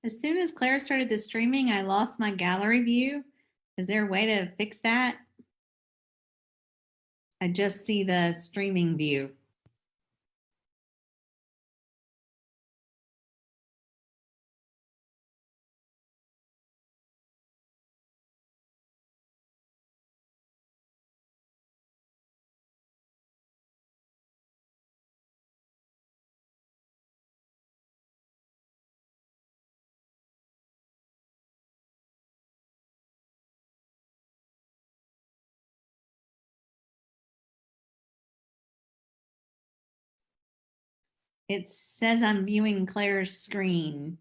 As soon as Claire started the streaming, I lost my gallery view. Is there a way to fix that? I just see the streaming view. It says I'm viewing Claire's screen.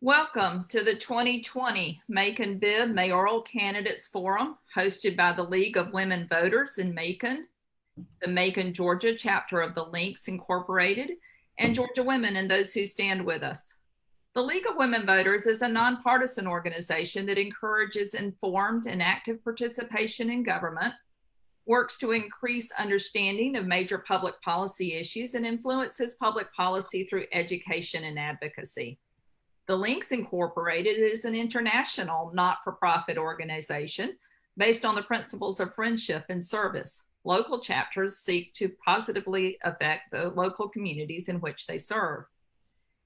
Welcome to the 2020 Macon Bibb Mayoral Candidates Forum, hosted by the League of Women Voters in Macon, the Macon, Georgia chapter of the Links Incorporated, and Georgia Women and those who stand with us. The League of Women Voters is a nonpartisan organization that encourages informed and active participation in government, works to increase understanding of major public policy issues, and influences public policy through education and advocacy. The Links Incorporated is an international not-for-profit organization based on the principles of friendship and service. Local chapters seek to positively affect the local communities in which they serve.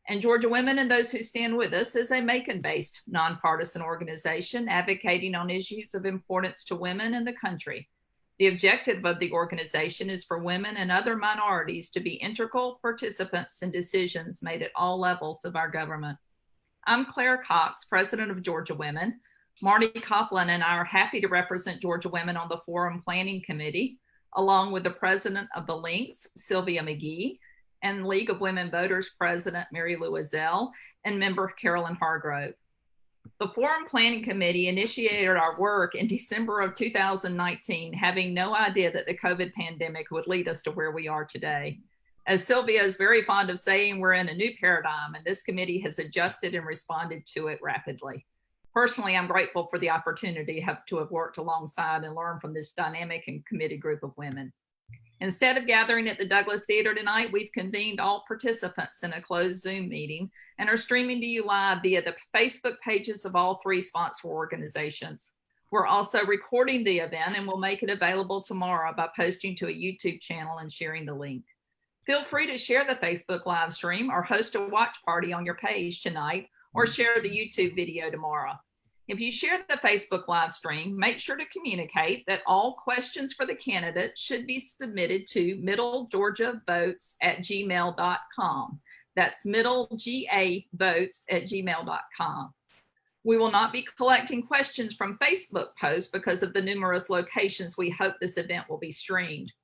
And Georgia Women and Those Who Stand With Us is a Macon-based nonpartisan organization advocating on issues of importance to women in the country. The objective of the organization is for women and other minorities to be integral participants in decisions made at all levels of our government. I'm Claire Cox, president of Georgia Women. Marty Copeland and I are happy to represent Georgia Women on the Forum Planning Committee, along with the president of the Links, Sylvia McGee, and League of Women Voters president, Mary Lou Ezell, and member Carolyn Hargrove. The Forum Planning Committee initiated our work in December of 2019, having no idea that the COVID pandemic would lead us to where we are today. As Sylvia is very fond of saying, we're in a new paradigm, and this committee has adjusted and responded to it rapidly. Personally, I'm grateful for the opportunity to have worked alongside and learn from this dynamic and committed group of women. Instead of gathering at the Douglas Theater tonight, we've convened all participants in a closed Zoom meeting and are streaming to you live via the Facebook pages of all three sponsor organizations. We're also recording the event and will make it available tomorrow by posting to a YouTube channel and sharing the link. Feel free to share the Facebook live stream or host a watch party on your page tonight, or share the YouTube video tomorrow. If you share the Facebook live stream, make sure to communicate that all questions for the candidate should be submitted to middlegeorgiavotes@gmail.com. That's middlegeavotes@gmail.com. We will not be collecting questions from Facebook posts because of the numerous locations we hope this event will be streamed.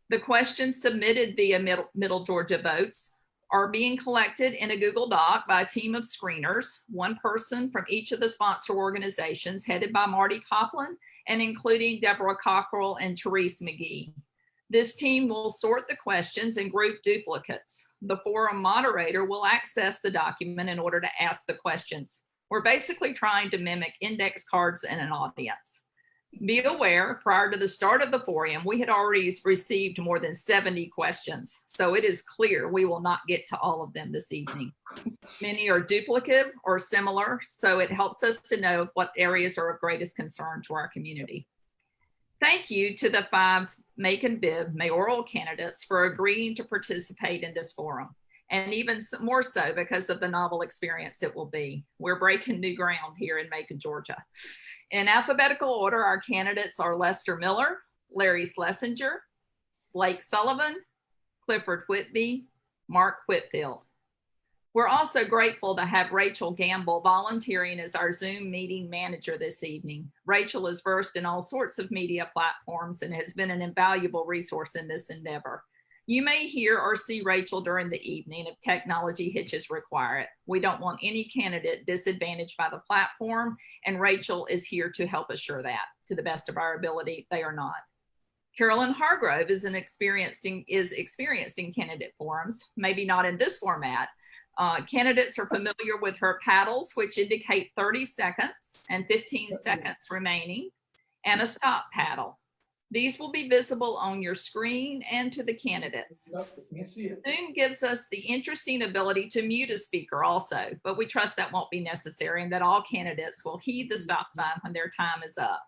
The questions submitted via Middle Georgia Votes are being collected in a Google Doc by a team of screeners, one person from each of the sponsor organizations, headed by Marty Copeland and including Deborah Cockrell and Therese McGee. This team will sort the questions and group duplicates. The forum moderator will access the document in order to ask the questions. We're basically trying to mimic index cards in an audience. Be aware, prior to the start of the forum, we had already received more than 70 questions, so it is clear we will not get to all of them this evening. Many are duplicative or similar, so it helps us to know what areas are of greatest concern to our community. Thank you to the 5 Macon Bibb mayoral candidates for agreeing to participate in this forum, and even more so because of the novel experience it will be. We're breaking new ground here in Macon, Georgia. In alphabetical order, our candidates are Lester Miller, Larry Schlesinger, Blake Sullivan, Clifford Whitby, Mark Whitfield. We're also grateful to have Rachel Gamble volunteering as our Zoom meeting manager this evening. Rachel is versed in all sorts of media platforms and has been an invaluable resource in this endeavor. You may hear or see Rachel during the evening if technology hitches require it. We don't want any candidate disadvantaged by the platform, and Rachel is here to help assure that. To the best of our ability, they are not. Carolyn Hargrove is experienced in candidate forums, maybe not in this format. Candidates are familiar with her paddles, which indicate 30 seconds and 15 seconds remaining, and a stop paddle. These will be visible on your screen and to the candidates. Zoom gives us the interesting ability to mute a speaker also, but we trust that won't be necessary and that all candidates will heed the stop sign when their time is up.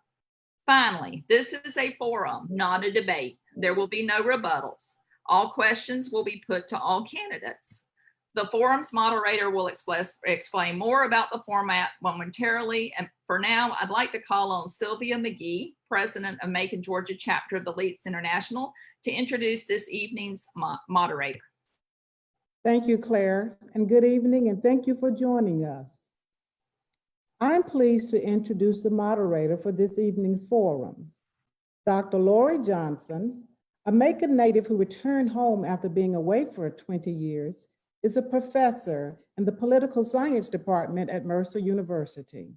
Finally, this is a forum, not a debate. There will be no rebuttals. All questions will be put to all candidates. The forum's moderator will explain more about the format momentarily. And for now, I'd like to call on Sylvia McGee, president of Macon, Georgia chapter of the Leaks International, to introduce this evening's moderator. Thank you, Claire, and good evening, and thank you for joining us. I'm pleased to introduce the moderator for this evening's forum, Dr. Lori Johnson, a Macon native who returned home after being away for 20 years, is a professor in the political science department at Mercer University.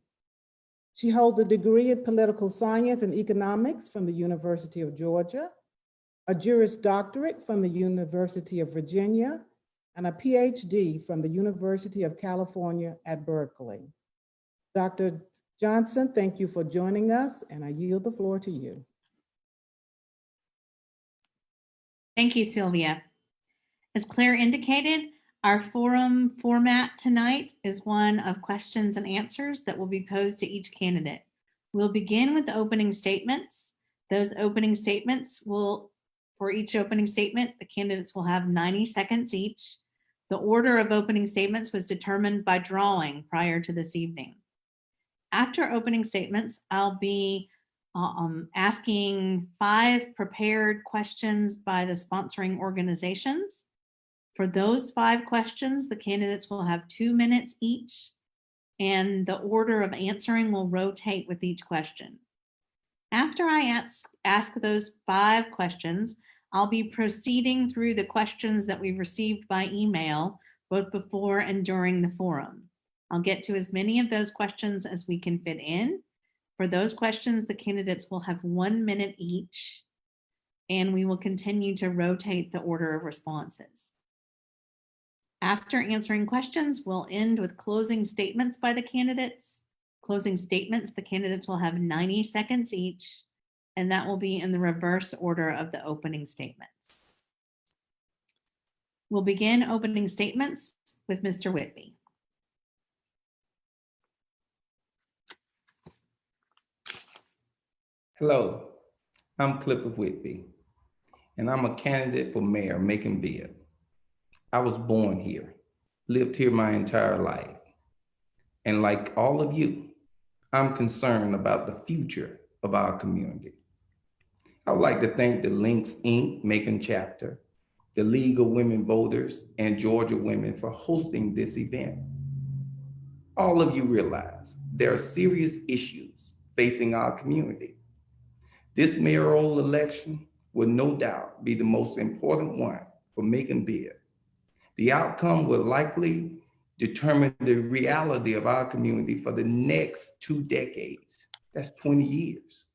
She holds a degree in political science and economics from the University of Georgia, a Juris Doctorate from the University of Virginia, and a PhD from the University of California at Berkeley. Dr. Johnson, thank you for joining us, and I yield the floor to you. Thank you, Sylvia. As Claire indicated, our forum format tonight is one of questions and answers that will be posed to each candidate. We'll begin with the opening statements. Those opening statements for each opening statement, the candidates will have 90 seconds each. The order of opening statements was determined by drawing prior to this evening. After opening statements, I'll be asking 5 prepared questions by the sponsoring organizations. For those 5 questions, the candidates will have 2 minutes each, and the order of answering will rotate with each question. After I ask those 5 questions, I'll be proceeding through the questions that we received by email, both before and during the forum. I'll get to as many of those questions as we can fit in. For those questions, the candidates will have 1 minute each, and we will continue to rotate the order of responses. After answering questions, we'll end with closing statements by the candidates. Closing statements, the candidates will have 90 seconds each, and that will be in the reverse order of the opening statements. We'll begin opening statements with Mr. Whitby. Hello, I'm Clifford Whitby, and I'm a candidate for mayor of Macon Bibb. I was born here, lived here my entire life. And like all of you, I'm concerned about the future of our community. I would like to thank the Links Inc. Macon chapter, the League of Women Voters, and Georgia Women for hosting this event. All of you realize there are serious issues facing our community. This mayoral election will no doubt be the most important one for Macon Bibb. The outcome will likely determine the reality of our community for the next 2 decades. That's 20 years.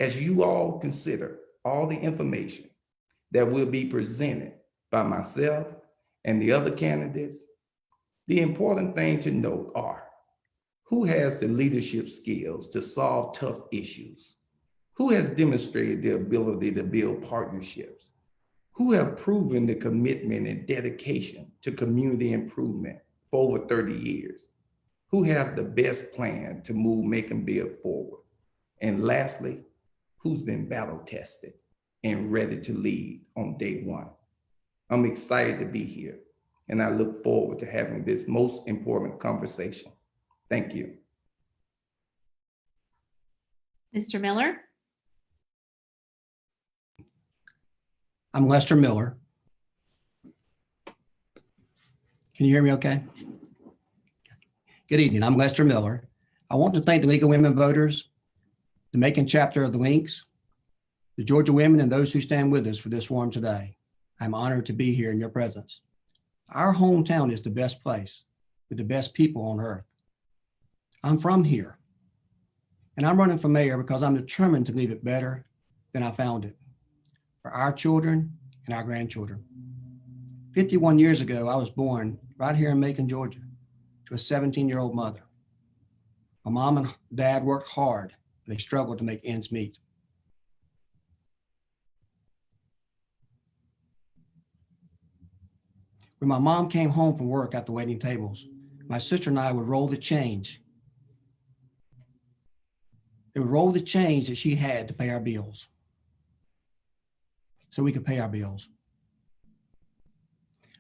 As you all consider all the information that will be presented by myself and the other candidates, the important thing to note are who has the leadership skills to solve tough issues, who has demonstrated the ability to build partnerships, who have proven the commitment and dedication to community improvement for over 30 years, who have the best plan to move Macon Bibb forward, and lastly, who's been battle tested and ready to lead on day one. I'm excited to be here, and I look forward to having this most important conversation. Thank you. Mr. Miller? I'm Lester Miller. Can you hear me okay? Good evening, I'm Lester Miller. I want to thank the League of Women Voters, the Macon chapter of the Links, the Georgia Women, and those who stand with us for this forum today. I'm honored to be here in your presence. Our hometown is the best place with the best people on earth. I'm from here, and I'm running for mayor because I'm determined to leave it better than I found it, for our children and our grandchildren. 51 years ago, I was born right here in Macon, Georgia, to a 17-year-old mother. My mom and dad worked hard, but they struggled to make ends meet. When my mom came home from work at the waiting tables, my sister and I would roll the change. They would roll the change that she had to pay our bills, so we could pay our bills.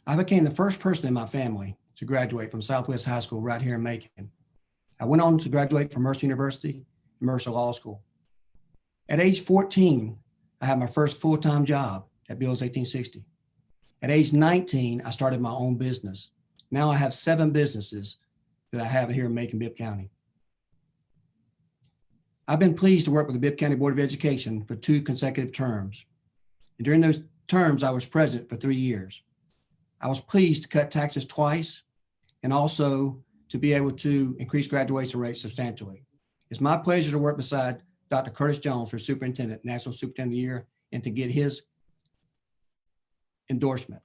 I became the first person in my family to graduate from Southwest High School right here in Macon. I went on to graduate from Mercer University and Mercer Law School. At age 14, I had my first full-time job at Bill's 1860. At age 19, I started my own business. Now I have 7 businesses that I have here in Macon, Bibb County. I've been pleased to work with the Bibb County Board of Education for 2 consecutive terms. And during those terms, I was president for 3 years. I was pleased to cut taxes twice and also to be able to increase graduation rates substantially. It's my pleasure to work beside Dr. Curtis Jones for Superintendent, National Superintendent of the Year, and to get his endorsement.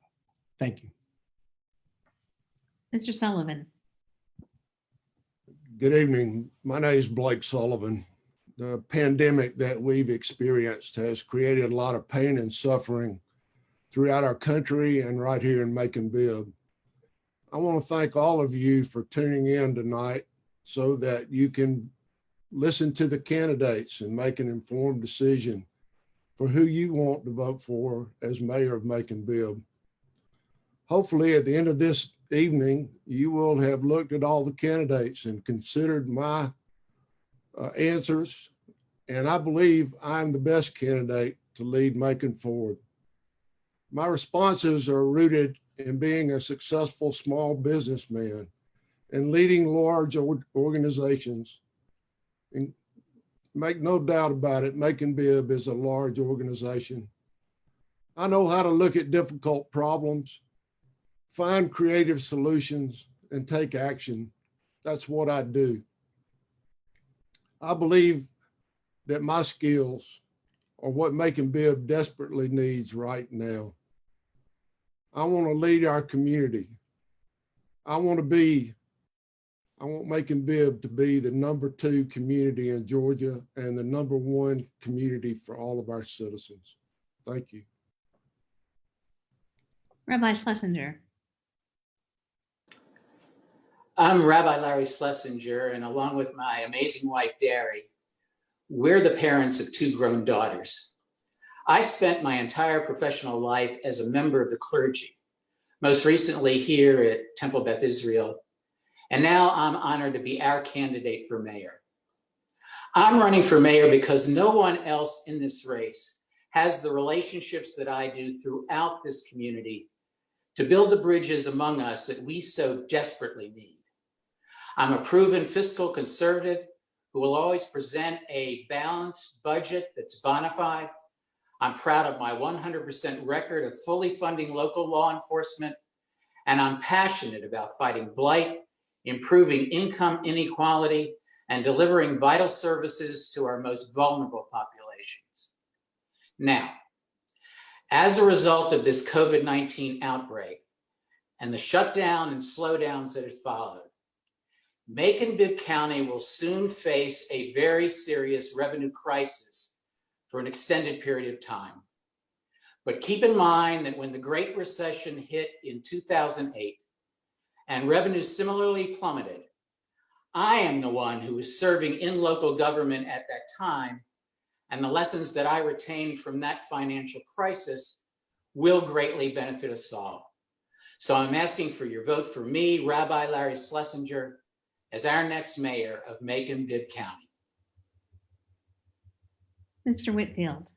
Thank you. Mr. Sullivan. Good evening. My name is Blake Sullivan. The pandemic that we've experienced has created a lot of pain and suffering throughout our country and right here in Macon Bibb. I want to thank all of you for tuning in tonight so that you can listen to the candidates and make an informed decision for who you want to vote for as mayor of Macon Bibb. Hopefully at the end of this evening, you will have looked at all the candidates and considered my answers. And I believe I'm the best candidate to lead Macon forward. My responses are rooted in being a successful small businessman and leading large organizations. And make no doubt about it, Macon Bibb is a large organization. I know how to look at difficult problems, find creative solutions, and take action. That's what I do. I believe that my skills are what Macon Bibb desperately needs right now. I want to lead our community. I want Macon Bibb to be the #2 community in Georgia and the #1 community for all of our citizens. Thank you. Rabbi Schlesinger. I'm Rabbi Larry Schlesinger, and along with my amazing wife, Derry, we're the parents of 2 grown daughters. I spent my entire professional life as a member of the clergy, most recently here at Temple Beth Israel, and now I'm honored to be our candidate for mayor. I'm running for mayor because no one else in this race has the relationships that I do throughout this community to build the bridges among us that we so desperately need. I'm a proven fiscal conservative who will always present a balanced budget that's bona fide. I'm proud of my 100% record of fully funding local law enforcement, and I'm passionate about fighting blight, improving income inequality, and delivering vital services to our most vulnerable populations. Now, as a result of this COVID-19 outbreak and the shutdown and slowdowns that have followed, Macon-Bibb County will soon face a very serious revenue crisis for an extended period of time. But keep in mind that when the Great Recession hit in 2008 and revenue similarly plummeted, I am the one who was serving in local government at that time, and the lessons that I retained from that financial crisis will greatly benefit us all. So I'm asking for your vote for me, Rabbi Larry Schlesinger, as our next mayor of Macon-Bibb County. Mr. Whitfield.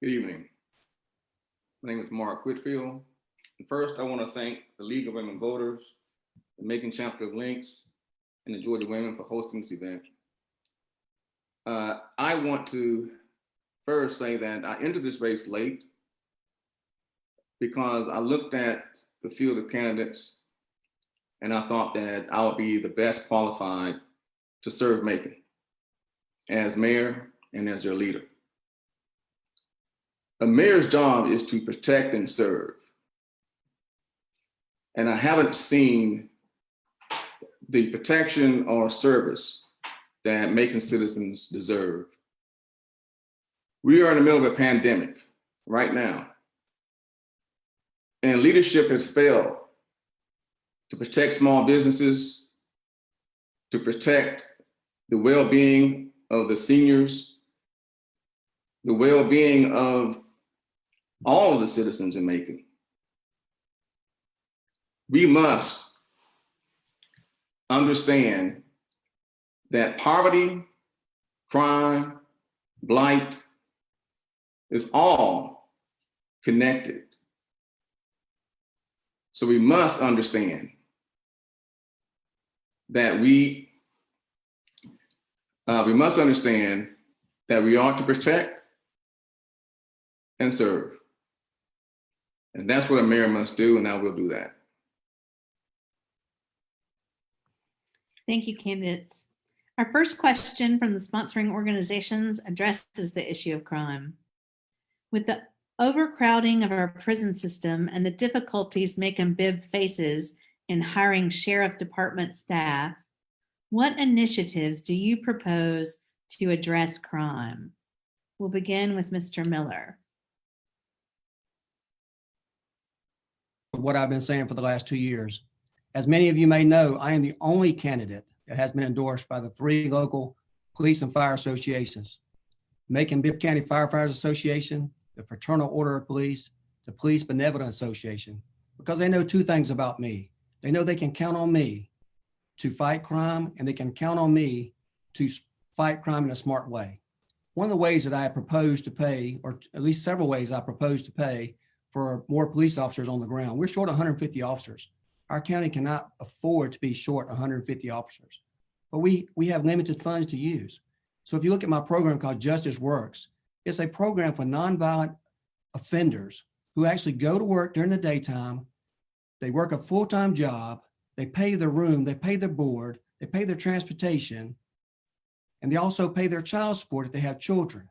Good evening. My name is Mark Whitfield. And first, I want to thank the League of Women Voters, the Macon chapter of Links, and the Georgia Women for hosting this event. I want to first say that I entered this race late because I looked at the field of candidates and I thought that I would be the best qualified to serve Macon as mayor and as their leader. A mayor's job is to protect and serve. And I haven't seen the protection or service that Macon citizens deserve. We are in the middle of a pandemic right now. And leadership has failed to protect small businesses, to protect the well-being of the seniors, the well-being of all of the citizens in Macon. We must understand that poverty, crime, blight is all connected. So we must understand that we ought to protect and serve. And that's what a mayor must do, and I will do that. Thank you, candidates. Our first question from the sponsoring organizations addresses the issue of crime. With the overcrowding of our prison system and the difficulties Macon Bibb faces in hiring sheriff department staff, what initiatives do you propose to address crime? We'll begin with Mr. Miller. What I've been saying for the last 2 years. As many of you may know, I am the only candidate that has been endorsed by the 3 local police and fire associations, Macon Bibb County Firefighters Association, the Fraternal Order of Police, the Police Benevolent Association, because they know 2 things about me. They know they can count on me to fight crime, and they can count on me to fight crime in a smart way. One of the ways that I propose to pay, or at least several ways I propose to pay for more police officers on the ground. We're short 150 officers. Our county cannot afford to be short 150 officers, but we have limited funds to use. So if you look at my program called Justice Works, it's a program for nonviolent offenders who actually go to work during the daytime. They work a full-time job. They pay their room, they pay their board, they pay their transportation, and they also pay their child support if they have children.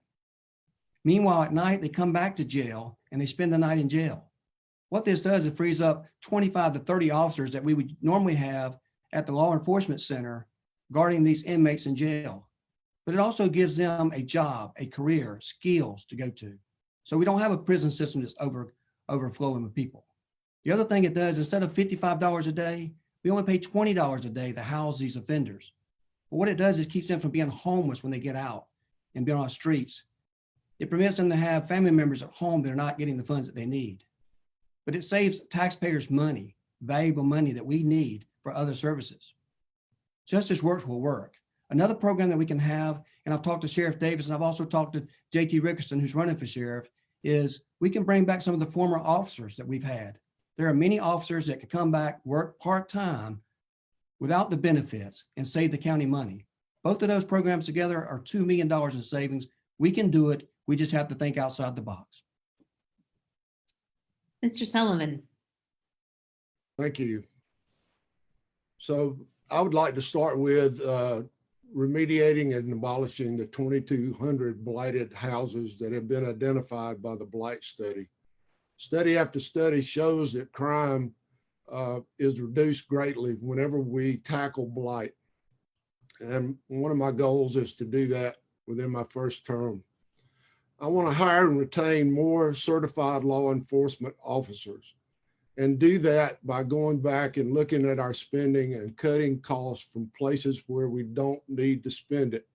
Meanwhile, at night, they come back to jail and they spend the night in jail. What this does, it frees up 25 to 30 officers that we would normally have at the law enforcement center guarding these inmates in jail. But it also gives them a job, a career, skills to go to. So we don't have a prison system that's overflowing with people. The other thing it does, instead of $55 a day, we only pay $20 a day to house these offenders. But what it does is keeps them from being homeless when they get out and be on the streets. It prevents them to have family members at home that are not getting the funds that they need. But it saves taxpayers money, valuable money that we need for other services. Justice Works will work. Another program that we can have, and I've talked to Sheriff Davis, and I've also talked to JT Rickerson, who's running for sheriff, is we can bring back some of the former officers that we've had. There are many officers that could come back, work part-time without the benefits and save the county money. Both of those programs together are $2 million in savings. We can do it. We just have to think outside the box. Mr. Sullivan. Thank you. So I would like to start with remediating and abolishing the 2,200 blighted houses that have been identified by the blight study. Study after study shows that crime is reduced greatly whenever we tackle blight. And one of my goals is to do that within my first term. I want to hire and retain more certified law enforcement officers, and do that by going back and looking at our spending and cutting costs from places where we don't need to spend it.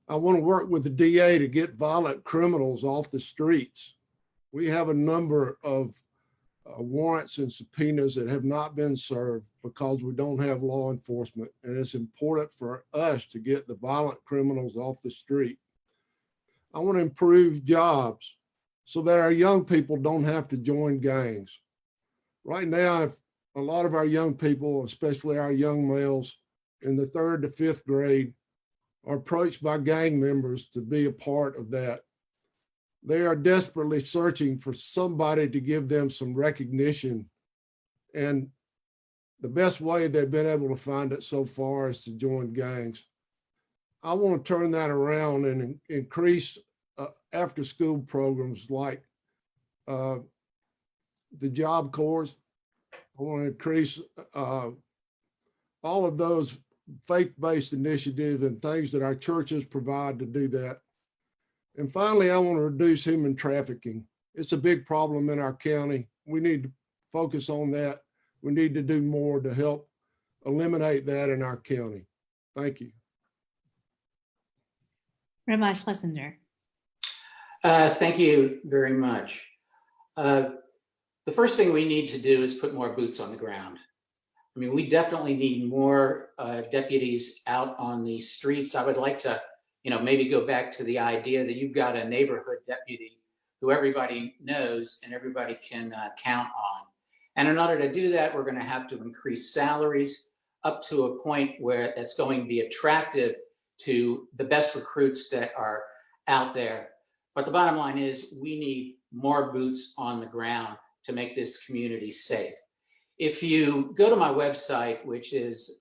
I want to work with the DA to get violent criminals off the streets. We have a number of warrants and subpoenas that have not been served because we don't have law enforcement, and it's important for us to get the violent criminals off the street. I want to improve jobs so that our young people don't have to join gangs. Right now, if a lot of our young people, especially our young males in the 3rd to 5th grade, are approached by gang members to be a part of that. They are desperately searching for somebody to give them some recognition. And the best way they've been able to find it so far is to join gangs. I want to turn that around and increase after school programs like the Job Corps. I want to increase all of those faith-based initiatives and things that our churches provide to do that. And finally, I want to reduce human trafficking. It's a big problem in our county. We need to focus on that. We need to do more to help eliminate that in our county. Thank you. Rabbi Schlesinger. Thank you very much. The first thing we need to do is put more boots on the ground. I mean, we definitely need more deputies out on the streets. I would like to, maybe go back to the idea that you've got a neighborhood deputy who everybody knows and everybody can count on. And in order to do that, we're going to have to increase salaries up to a point where that's going to be attractive to the best recruits that are out there. But the bottom line is we need more boots on the ground. to make this community safe. If you go to my website, which is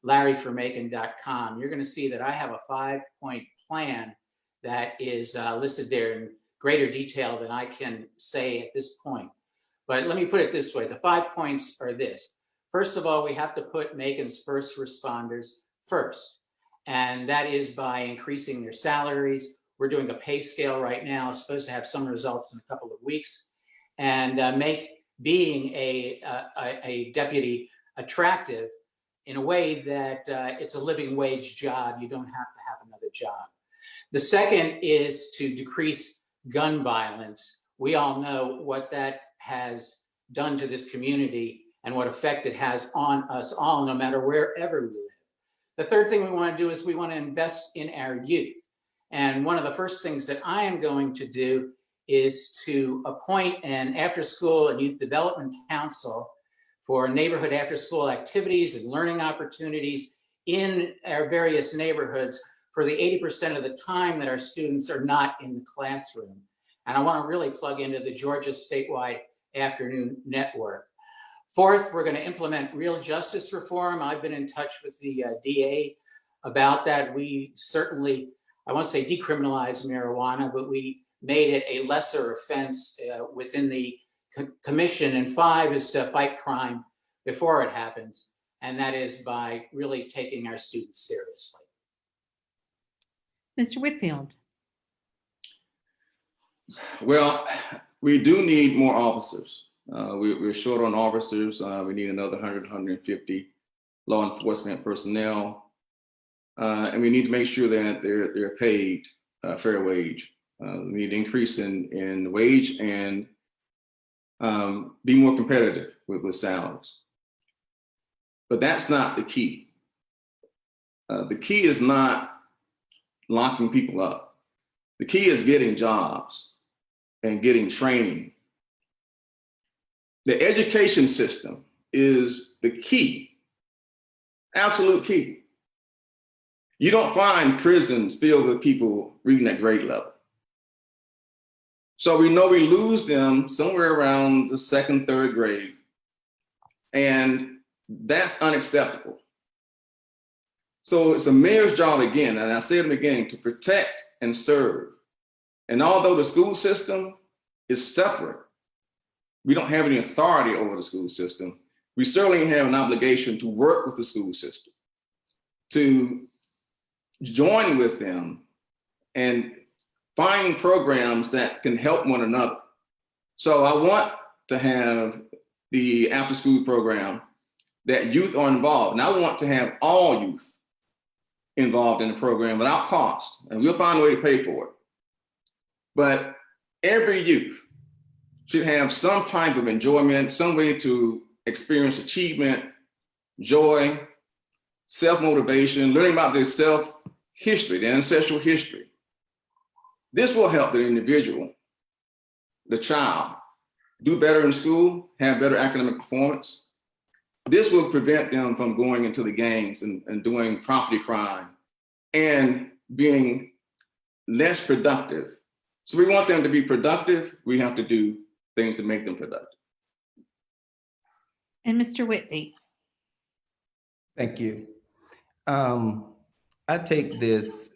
larryformacon.com, you're going to see that I have a 5-point plan that is listed there in greater detail than I can say at this point. But let me put it this way. The 5 points are this. First of all, we have to put Macon's first responders first. And that is by increasing their salaries. We're doing a pay scale right now. It's supposed to have some results in a couple of weeks. And make being a deputy attractive in a way that it's a living wage job. You don't have to have another job. The second is to decrease gun violence. We all know what that has done to this community and what effect it has on us all, no matter wherever we live. The third thing we want to do is we want to invest in our youth. And one of the first things that I am going to do is to appoint an after-school and youth development council for neighborhood after-school activities and learning opportunities in our various neighborhoods for the 80% of the time that our students are not in the classroom. And I want to really plug into the Georgia statewide afternoon network. Fourth, we're going to implement real justice reform. I've been in touch with the DA about that. We certainly, I won't say decriminalize marijuana, but we made it a lesser offense within the commission. And 5 is to fight crime before it happens. And that is by really taking our students seriously. Mr. Whitfield. Well, we do need more officers. We're short on officers. We need another 100, 150 law enforcement personnel. And we need to make sure that they're paid a fair wage. We need an increase in wage and be more competitive with salaries. But that's not the key. The key is not locking people up. The key is getting jobs and getting training. The education system is the key, absolute key. You don't find prisons filled with people reading at grade level. So we know we lose them somewhere around the 2nd, 3rd grade, and that's unacceptable. So it's a mayor's job again, and I say it again, to protect and serve. And although the school system is separate, we don't have any authority over the school system, we certainly have an obligation to work with the school system, to join with them and find programs that can help one another. So I want to have the after-school program that youth are involved, and I want to have all youth involved in the program without cost, and we'll find a way to pay for it. But every youth should have some type of enjoyment, some way to experience achievement, joy, self-motivation, learning about their self-history, their ancestral history. This will help the individual, the child, do better in school, have better academic performance. This will prevent them from going into the gangs and doing property crime and being less productive. So we want them to be productive. We have to do things to make them productive. And Mr. Whitby. Thank you. I take this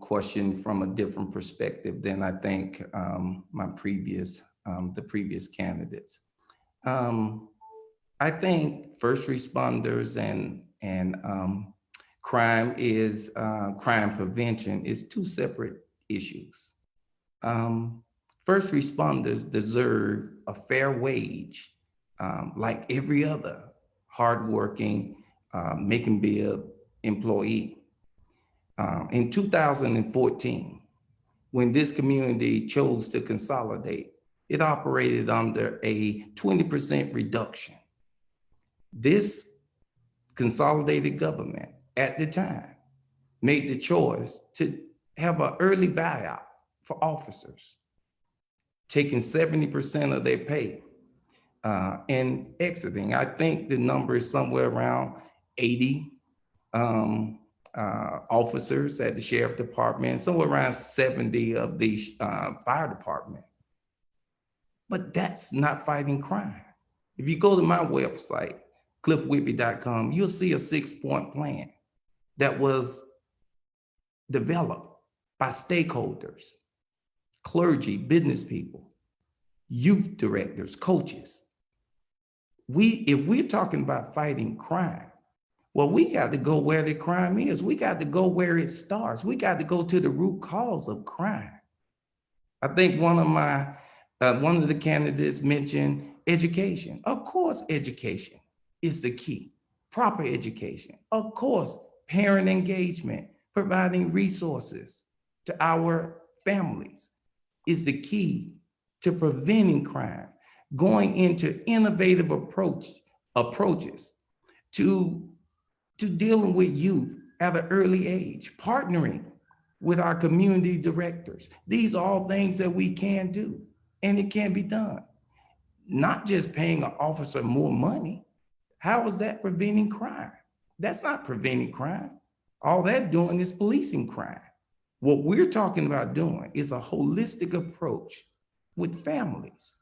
question from a different perspective than I think the previous candidates. I think first responders and crime prevention is 2 separate issues. First responders deserve a fair wage, like every other hardworking Macon Bibb employee. In 2014, when this community chose to consolidate, it operated under a 20% reduction. This consolidated government at the time made the choice to have an early buyout for officers, taking 70% of their pay and exiting. I think the number is somewhere around 80 officers at the sheriff department, somewhere around 70 of the fire department. but that's not fighting crime. If you go to my website, cliffwhitby.com, you'll see a 6-point plan that was developed by stakeholders, clergy, business people, youth directors, coaches. If we're talking about fighting crime, well, we got to go where the crime is. We got to go where it starts. We got to go to the root cause of crime. I think one of the candidates mentioned education. Of course, education is the key. Proper education. Of course, parent engagement, providing resources to our families is the key to preventing crime. Going into innovative approaches to dealing with youth at an early age, partnering with our community directors. These are all things that we can do, and it can be done. Not just paying an officer more money. How is that preventing crime? That's not preventing crime. All that doing is policing crime. What we're talking about doing is a holistic approach with families.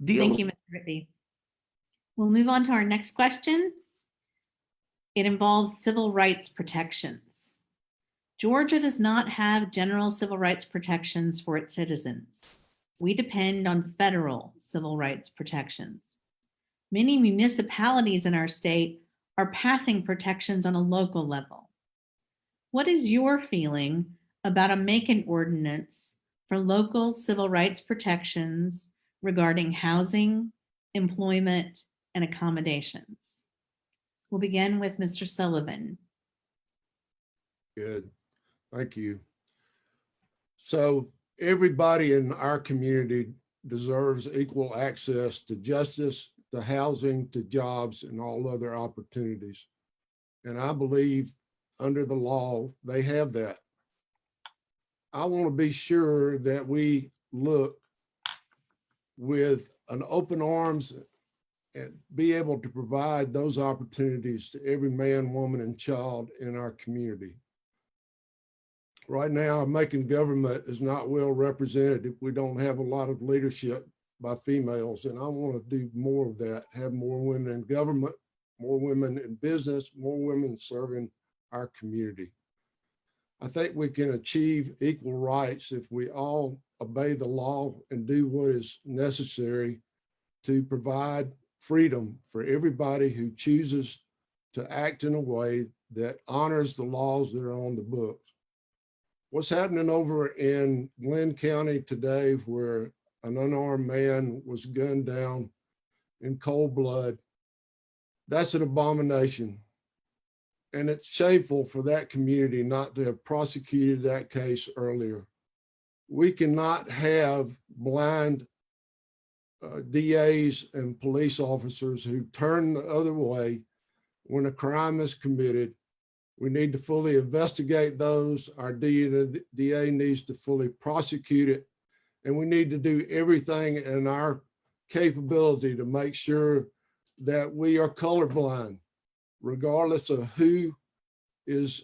Thank you, Mr. Whitby. We'll move on to our next question. It involves civil rights protections. Georgia does not have general civil rights protections for its citizens. We depend on federal civil rights protections. Many municipalities in our state are passing protections on a local level. What is your feeling about a Macon ordinance for local civil rights protections regarding housing, employment, and accommodations? We'll begin with Mr. Sullivan. Good, thank you. So everybody in our community deserves equal access to justice, to housing, to jobs, and all other opportunities. And I believe under the law, they have that. I want to be sure that we look with an open arms and be able to provide those opportunities to every man, woman, and child in our community. Right now, Macon government is not well represented. We don't have a lot of leadership by females, and I want to do more of that, have more women in government, more women in business, more women serving our community. I think we can achieve equal rights if we all obey the law and do what is necessary to provide freedom for everybody who chooses to act in a way that honors the laws that are on the books. What's happening over in Glenn County today, where an unarmed man was gunned down in cold blood, that's an abomination. And it's shameful for that community not to have prosecuted that case earlier. We cannot have blind DAs and police officers who turn the other way when a crime is committed. We need to fully investigate those. Our DA needs to fully prosecute it. And we need to do everything in our capability to make sure that we are colorblind, regardless of who is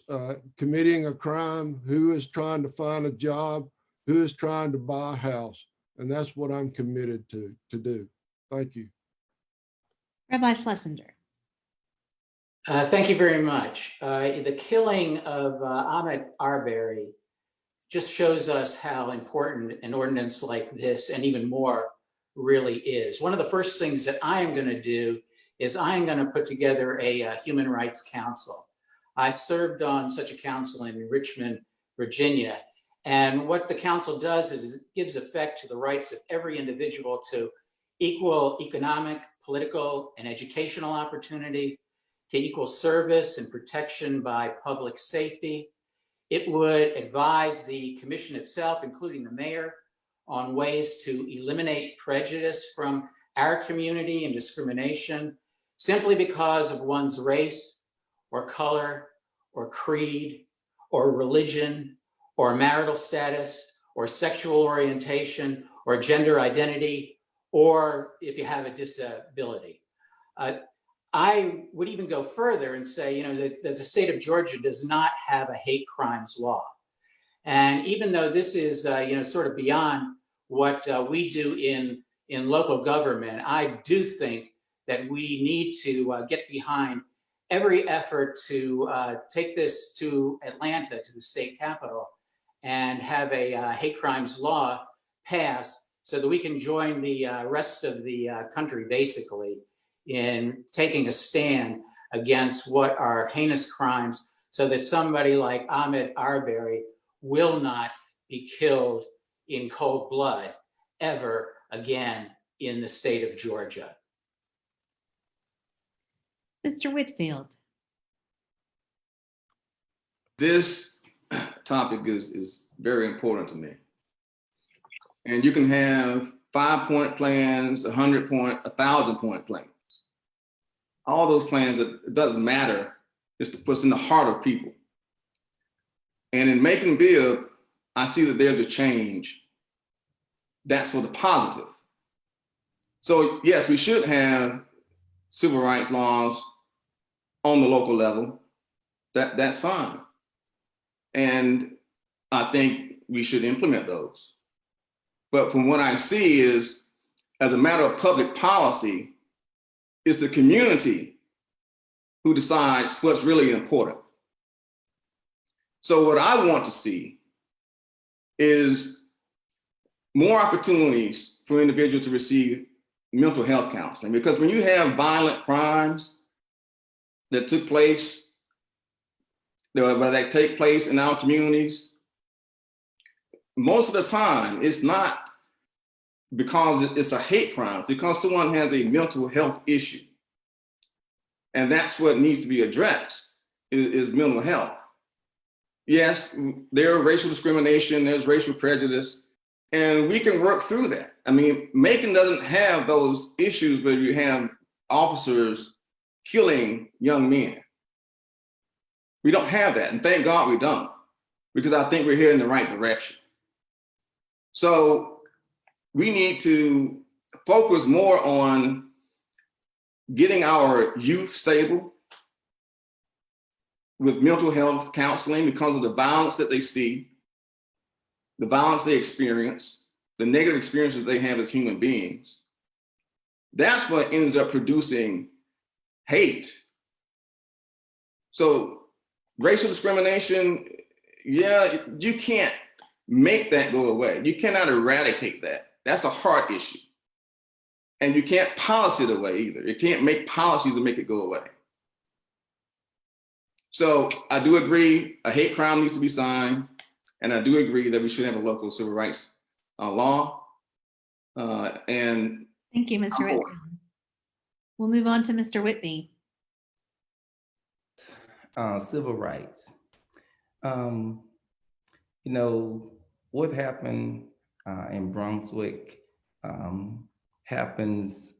committing a crime, who is trying to find a job, who is trying to buy a house. And that's what I'm committed to do. Thank you. Rabbi Schlesinger. Thank you very much. The killing of Ahmed Arbery just shows us how important an ordinance like this and even more really is. One of the first things that I am going to do is I am going to put together a human rights council. I served on such a council in Richmond, Virginia. And what the council does is it gives effect to the rights of every individual to equal economic, political, and educational opportunity, to equal service and protection by public safety. It would advise the commission itself, including the mayor, on ways to eliminate prejudice from our community and discrimination simply because of one's race or color or creed or religion or marital status or sexual orientation or gender identity, or if you have a disability. I would even go further and say, that the state of Georgia does not have a hate crimes law. And even though this is, sort of beyond what we do in in local government, I do think that we need to get behind every effort to take this to Atlanta, to the state capitol, and have a hate crimes law passed so that we can join the rest of the country, basically, in taking a stand against what are heinous crimes, so that somebody like Ahmed Arbery will not be killed in cold blood ever again in the state of Georgia. Mr. Whitfield. This topic is very important to me. And you can have 5-point plans, 100-point, 1,000-point plans. All those plans, it doesn't matter. It's what's in the heart of people. And in Macon Bibb, I see that there's a change. That's for the positive. So yes, we should have civil rights laws on the local level. That's fine. And I think we should implement those. But from what I see is, as a matter of public policy, it's the community who decides what's really important. So what I want to see is more opportunities for individuals to receive mental health counseling, because when you have violent crimes that took place, that take place in our communities, most of the time it's not because it's a hate crime, it's because someone has a mental health issue. And that's what needs to be addressed, is mental health. Yes, there's racial discrimination, there's racial prejudice, and we can work through that. I mean, Macon doesn't have those issues where you have officers killing young men. We don't have that, and thank God we don't, because I think we're heading in the right direction. So we need to focus more on getting our youth stable with mental health counseling because of the violence that they see, the violence they experience, the negative experiences they have as human beings. That's what ends up producing hate. So racial discrimination, yeah, you can't make that go away. You cannot eradicate that. That's a heart issue. And you can't policy it away either. You can't make policies to make it go away. So I do agree a hate crime needs to be signed. And I do agree that we should have a local civil rights law. And Thank you, Mr. Whitfield. We'll move on to Mr. Whitby. Civil rights. You know, what happened in Brunswick happens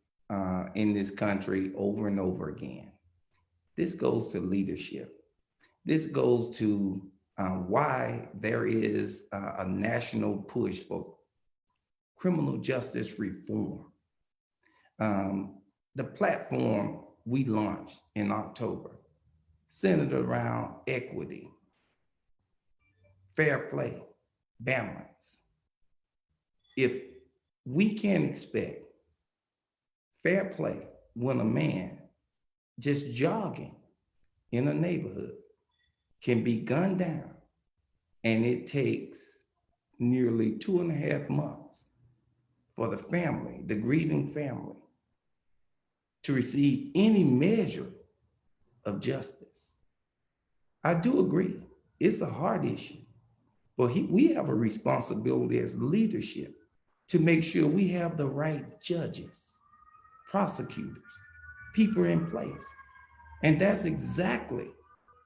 in this country over and over again. This goes to leadership. This goes to why there is a national push for criminal justice reform. The platform we launched in October centered around equity, fair play, balance. If we can't expect fair play when a man just jogging in a neighborhood can be gunned down, and it takes nearly 2.5 months for the family, the grieving family, to receive any measure of justice. I do agree, it's a hard issue, but we have a responsibility as leadership to make sure we have the right judges, prosecutors, people in place. And that's exactly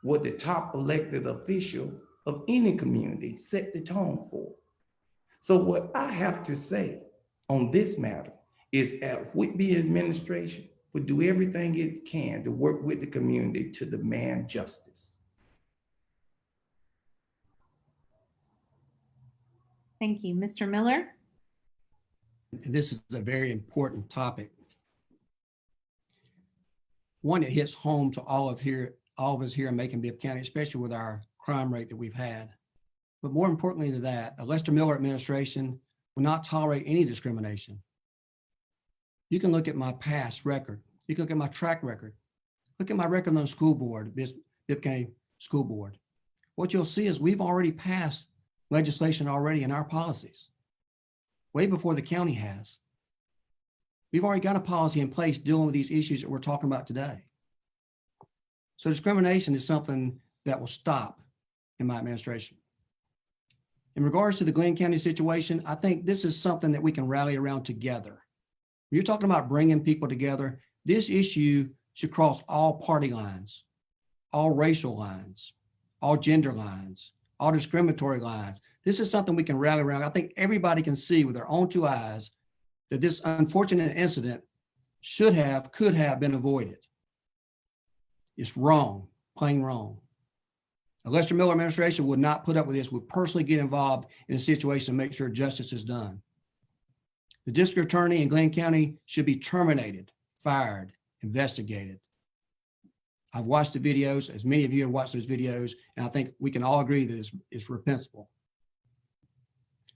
what the top elected official of any community set the tone for. So what I have to say on this matter is at Whitby administration would do everything it can to work with the community to demand justice. Thank you. Mr. Miller? This is a very important topic. One, it hits home to all of us here in Macon, Bibb County, especially with our crime rate that we've had. But more importantly than that, the Lester Miller administration will not tolerate any discrimination. You can look at my past record. You can look at my track record. Look at my record on the school board, Bibb County School Board. What you'll see is we've already passed legislation already in our policies, way before the county has. We've already got a policy in place dealing with these issues that we're talking about today. So discrimination is something that will stop in my administration. In regards to the Glenn County situation, I think this is something that we can rally around together. When you're talking about bringing people together, this issue should cross all party lines, all racial lines, all gender lines, all discriminatory lines. This is something we can rally around. I think everybody can see with their own two eyes that this unfortunate incident could have been avoided. It's wrong, plain wrong. The Lester Miller administration would not put up with this, would personally get involved in a situation to make sure justice is done. The district attorney in Glenn County should be terminated, fired, investigated. I've watched the videos, as many of you have watched those videos, and I think we can all agree that it's reprehensible.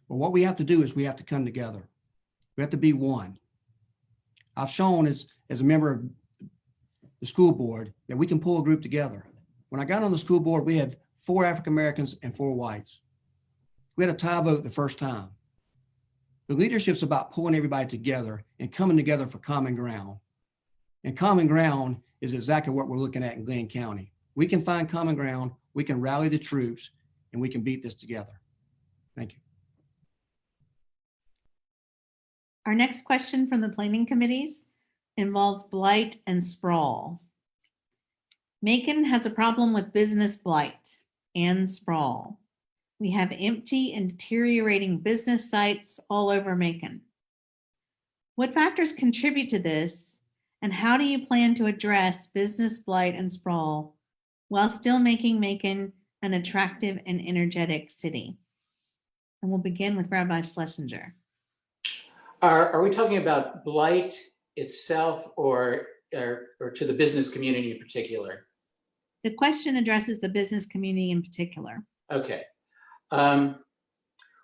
But what we have to do is we have to come together. We have to be one. I've shown as a member of the school board that we can pull a group together. When I got on the school board, we had 4 African Americans and 4 whites. We had a tie vote the first time. The leadership's about pulling everybody together and coming together for common ground. And common ground is exactly what we're looking at in Glenn County. We can find common ground, we can rally the troops, and we can beat this together. Thank you. Our next question from the planning committees involves blight and sprawl. Macon has a problem with business blight and sprawl. We have empty and deteriorating business sites all over Macon. What factors contribute to this, and how do you plan to address business blight and sprawl while still making Macon an attractive and energetic city? And we'll begin with Rabbi Schlesinger. Are we talking about blight itself or to the business community in particular? The question addresses the business community in particular. Okay.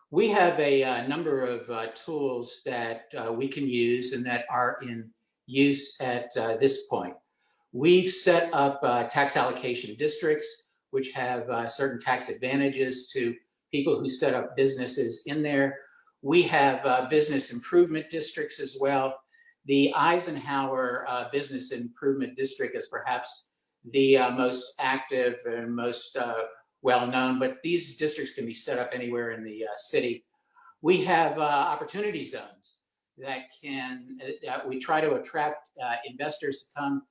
We have a number of tools that we can use and that are in use at this point. We've set up tax allocation districts, which have certain tax advantages to people who set up businesses in there. We have business improvement districts as well. The Eisenhower Business Improvement District is perhaps the most active and most well-known, but these districts can be set up anywhere in the city. We have opportunity zones that we try to attract investors to come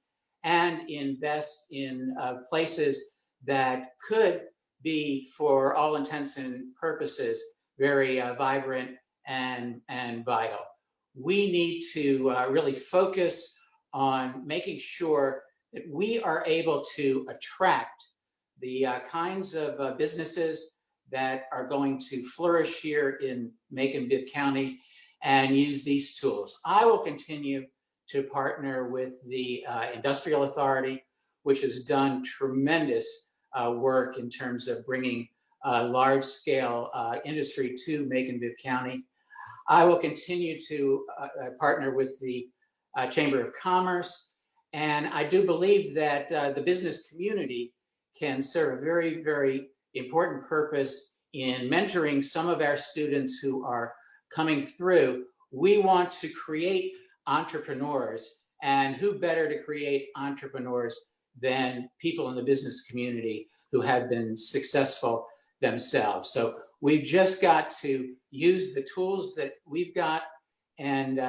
and invest in places that could be, for all intents and purposes, very vibrant and vital. We need to really focus on making sure that we are able to attract the kinds of businesses that are going to flourish here in Macon, Bibb County, and use these tools. I will continue to partner with the Industrial Authority, which has done tremendous work in terms of bringing large-scale industry to Macon, Bibb County. I will continue to partner with the Chamber of Commerce, and I do believe that the business community can serve a very, very important purpose in mentoring some of our students who are coming through. We want to create entrepreneurs, and who better to create entrepreneurs than people in the business community who have been successful themselves. So we've just got to use the tools that we've got and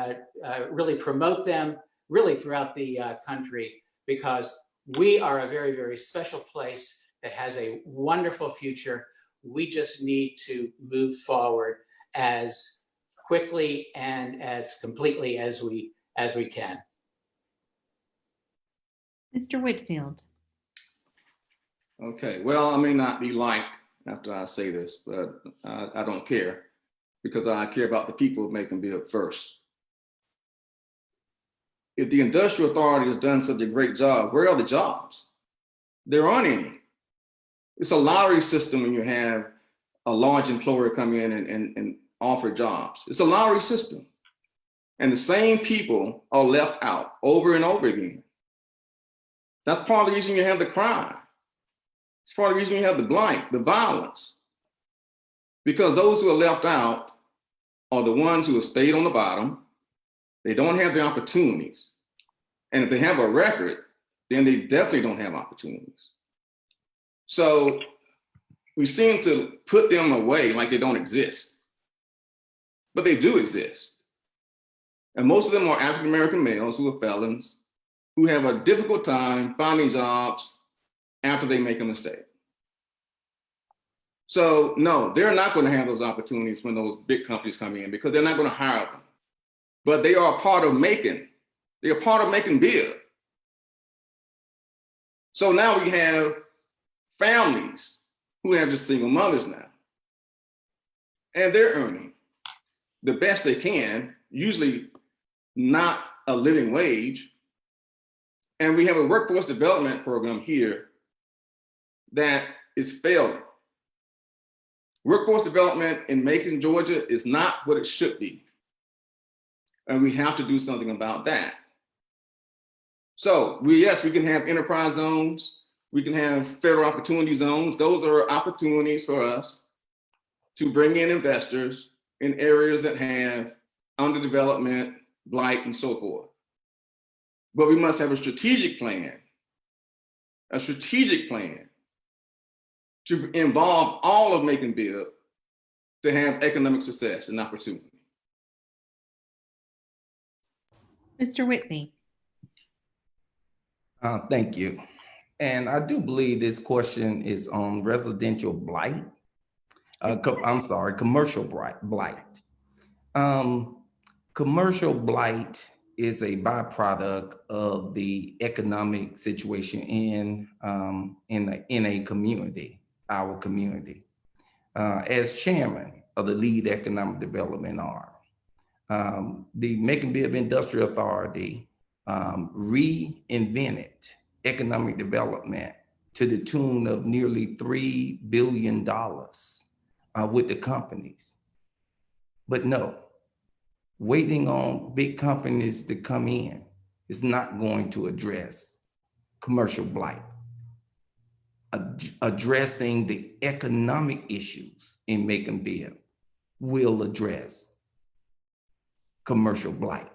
really promote them really throughout the country, because we are a very, very special place that has a wonderful future. We just need to move forward as quickly and as completely as we can. Mr. Whitfield. Okay, well, I may not be liked after I say this, but I don't care, because I care about the people of Macon Bibb first. If the Industrial Authority has done such a great job, where are the jobs? There aren't any. It's a lottery system when you have a large employer come in and offer jobs. It's a lottery system. And the same people are left out over and over again. That's part of the reason you have the crime. It's part of the reason you have the blight, the violence. Because those who are left out are the ones who have stayed on the bottom. They don't have the opportunities. And if they have a record, then they definitely don't have opportunities. So we seem to put them away like they don't exist, but they do exist. And most of them are African-American males who are felons, who have a difficult time finding jobs after they make a mistake. So no, they're not going to have those opportunities when those big companies come in because they're not going to hire them. But they are a part of Macon. They're a part of Macon Bibb. So now we have families who have just single mothers now. And they're earning the best they can, usually not a living wage. And we have a workforce development program here that is failing. Workforce development in Macon, Georgia is not what it should be. And we have to do something about that. So yes, we can have enterprise zones. We can have federal opportunity zones. Those are opportunities for us to bring in investors in areas that have underdevelopment, blight, and so forth. But we must have a strategic plan to involve all of Macon Bibb to have economic success and opportunity. Mr. Whitby. Thank you. And I do believe this question is on residential blight. I'm sorry, commercial blight. Commercial blight is a byproduct of the economic situation in a community, our community. As chairman of the lead economic development arm, the Macon Bibb Industrial Authority reinvented economic development to the tune of nearly $3 billion with the companies. But no, waiting on big companies to come in is not going to address commercial blight. Addressing the economic issues in Macon Bibb will address commercial blight.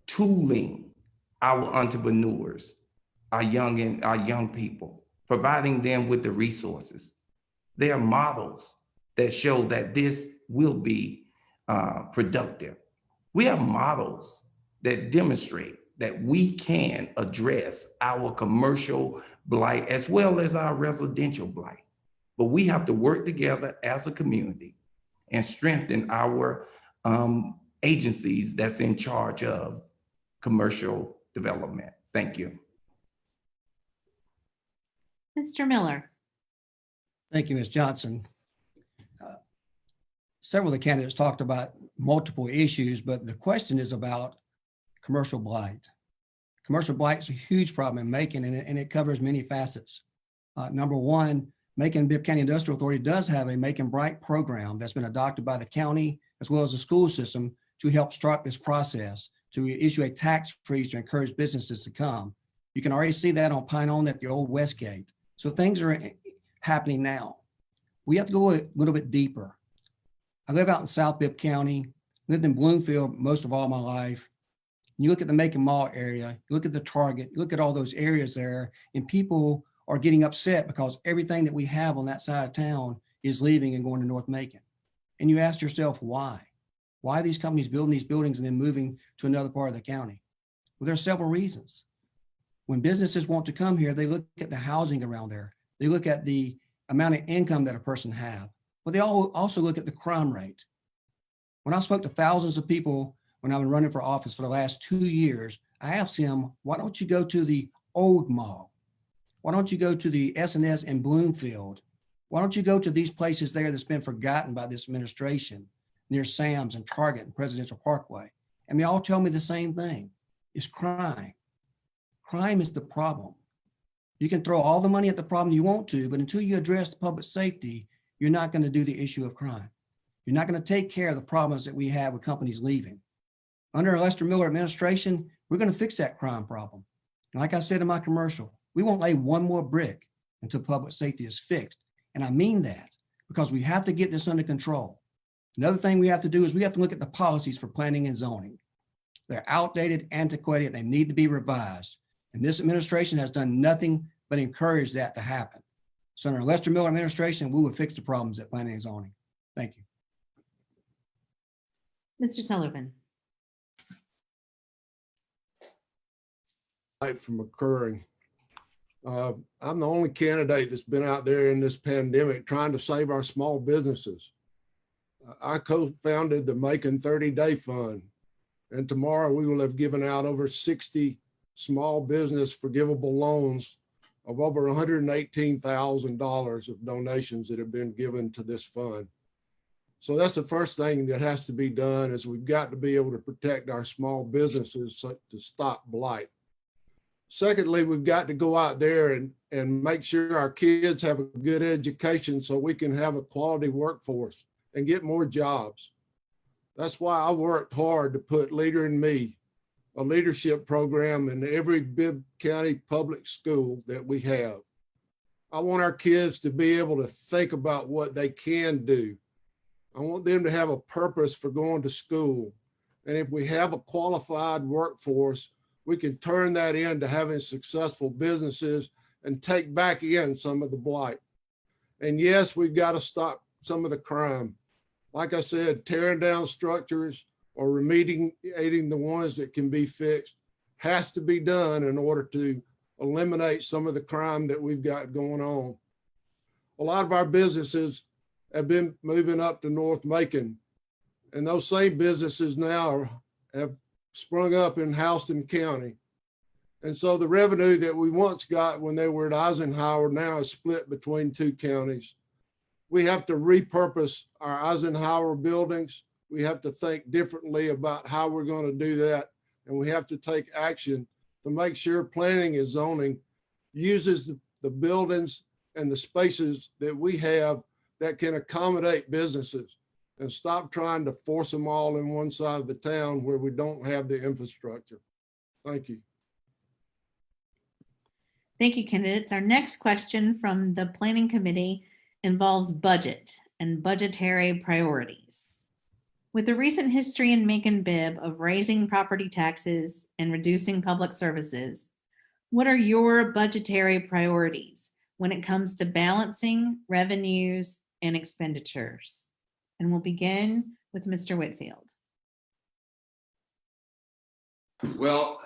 Tooling our entrepreneurs, our young people, providing them with the resources. They are models that show that this will be productive. We have models that demonstrate that we can address our commercial blight as well as our residential blight. But we have to work together as a community and strengthen our agencies that's in charge of commercial development. Thank you. Mr. Miller. Thank you, Ms. Johnson. Several of the candidates talked about multiple issues, but the question is about commercial blight. Commercial blight is a huge problem in Macon, and it covers many facets. Number one, Macon Bibb County Industrial Authority does have a Macon Bright program that's been adopted by the county as well as the school system to help start this process, to issue a tax freeze to encourage businesses to come. You can already see that on Pine On at the old Westgate. So things are happening now. We have to go a little bit deeper. I live out in South Bibb County, lived in Bloomfield most of all my life. You look at the Macon Mall area, you look at the Target, you look at all those areas there, and people are getting upset because everything that we have on that side of town is leaving and going to North Macon. And you ask yourself, why? Why are these companies building these buildings and then moving to another part of the county? Well, there are several reasons. When businesses want to come here, they look at the housing around there. They look at the amount of income that a person has. But they also look at the crime rate. When I spoke to thousands of people when I've been running for office for the last 2 years, I asked them, why don't you go to the old mall? Why don't you go to the S&S in Bloomfield? Why don't you go to these places there that's been forgotten by this administration, near Sam's and Target and Presidential Parkway? And they all tell me the same thing. It's crime. Crime is the problem. You can throw all the money at the problem you want to, but until you address the public safety, you're not going to do the issue of crime. You're not going to take care of the problems that we have with companies leaving. Under Lester Miller administration, we're going to fix that crime problem. And like I said in my commercial, we won't lay one more brick until public safety is fixed. And I mean that because we have to get this under control. Another thing we have to do is we have to look at the policies for planning and zoning. They're outdated, antiquated, they need to be revised. And this administration has done nothing but encourage that to happen. So under Lester Miller administration, we will fix the problems at planning and zoning. Thank you. Mr. Sullivan. From occurring. I'm the only candidate that's been out there in this pandemic trying to save our small businesses. I co-founded the Macon 30-Day Fund, and tomorrow we will have given out over 60 small business forgivable loans of over $118,000 of donations that have been given to this fund. So that's the first thing that has to be done, is we've got to be able to protect our small businesses to stop blight. Secondly, we've got to go out there and make sure our kids have a good education so we can have a quality workforce and get more jobs. That's why I worked hard to put Leader in Me, a leadership program in every Bibb County public school that we have. I want our kids to be able to think about what they can do. I want them to have a purpose for going to school. And if we have a qualified workforce, we can turn that into having successful businesses and take back in some of the blight. And yes, we've got to stop some of the crime. Like I said, tearing down structures or remediating the ones that can be fixed has to be done in order to eliminate some of the crime that we've got going on. A lot of our businesses have been moving up to North Macon, and those same businesses now have sprung up in Houston County. And so the revenue that we once got when they were at Eisenhower now is split between two counties. We have to repurpose our Eisenhower buildings. We have to think differently about how we're going to do that. And we have to take action to make sure planning and zoning uses the buildings and the spaces that we have that can accommodate businesses, and stop trying to force them all in one side of the town where we don't have the infrastructure. Thank you. Thank you, candidates. Our next question from the Planning Committee involves budget and budgetary priorities. With the recent history in Macon Bibb of raising property taxes and reducing public services, what are your budgetary priorities when it comes to balancing revenues and expenditures? And we'll begin with Mr. Whitfield. Well,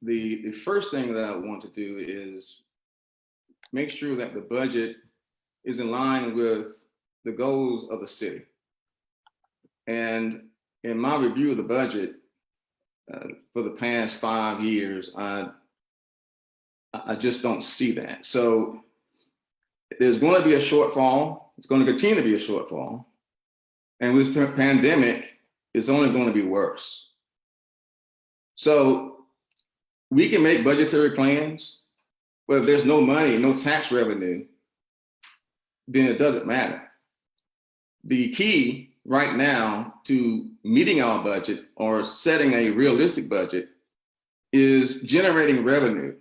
the first thing that I want to do is make sure that the budget is in line with the goals of the city. And in my review of the budget for the past 5 years, I just don't see that. So there's going to be a shortfall. It's going to continue to be a shortfall. And with this pandemic, it's only going to be worse. So we can make budgetary plans, but if there's no money, no tax revenue, then it doesn't matter. The key right now to meeting our budget or setting a realistic budget is generating revenue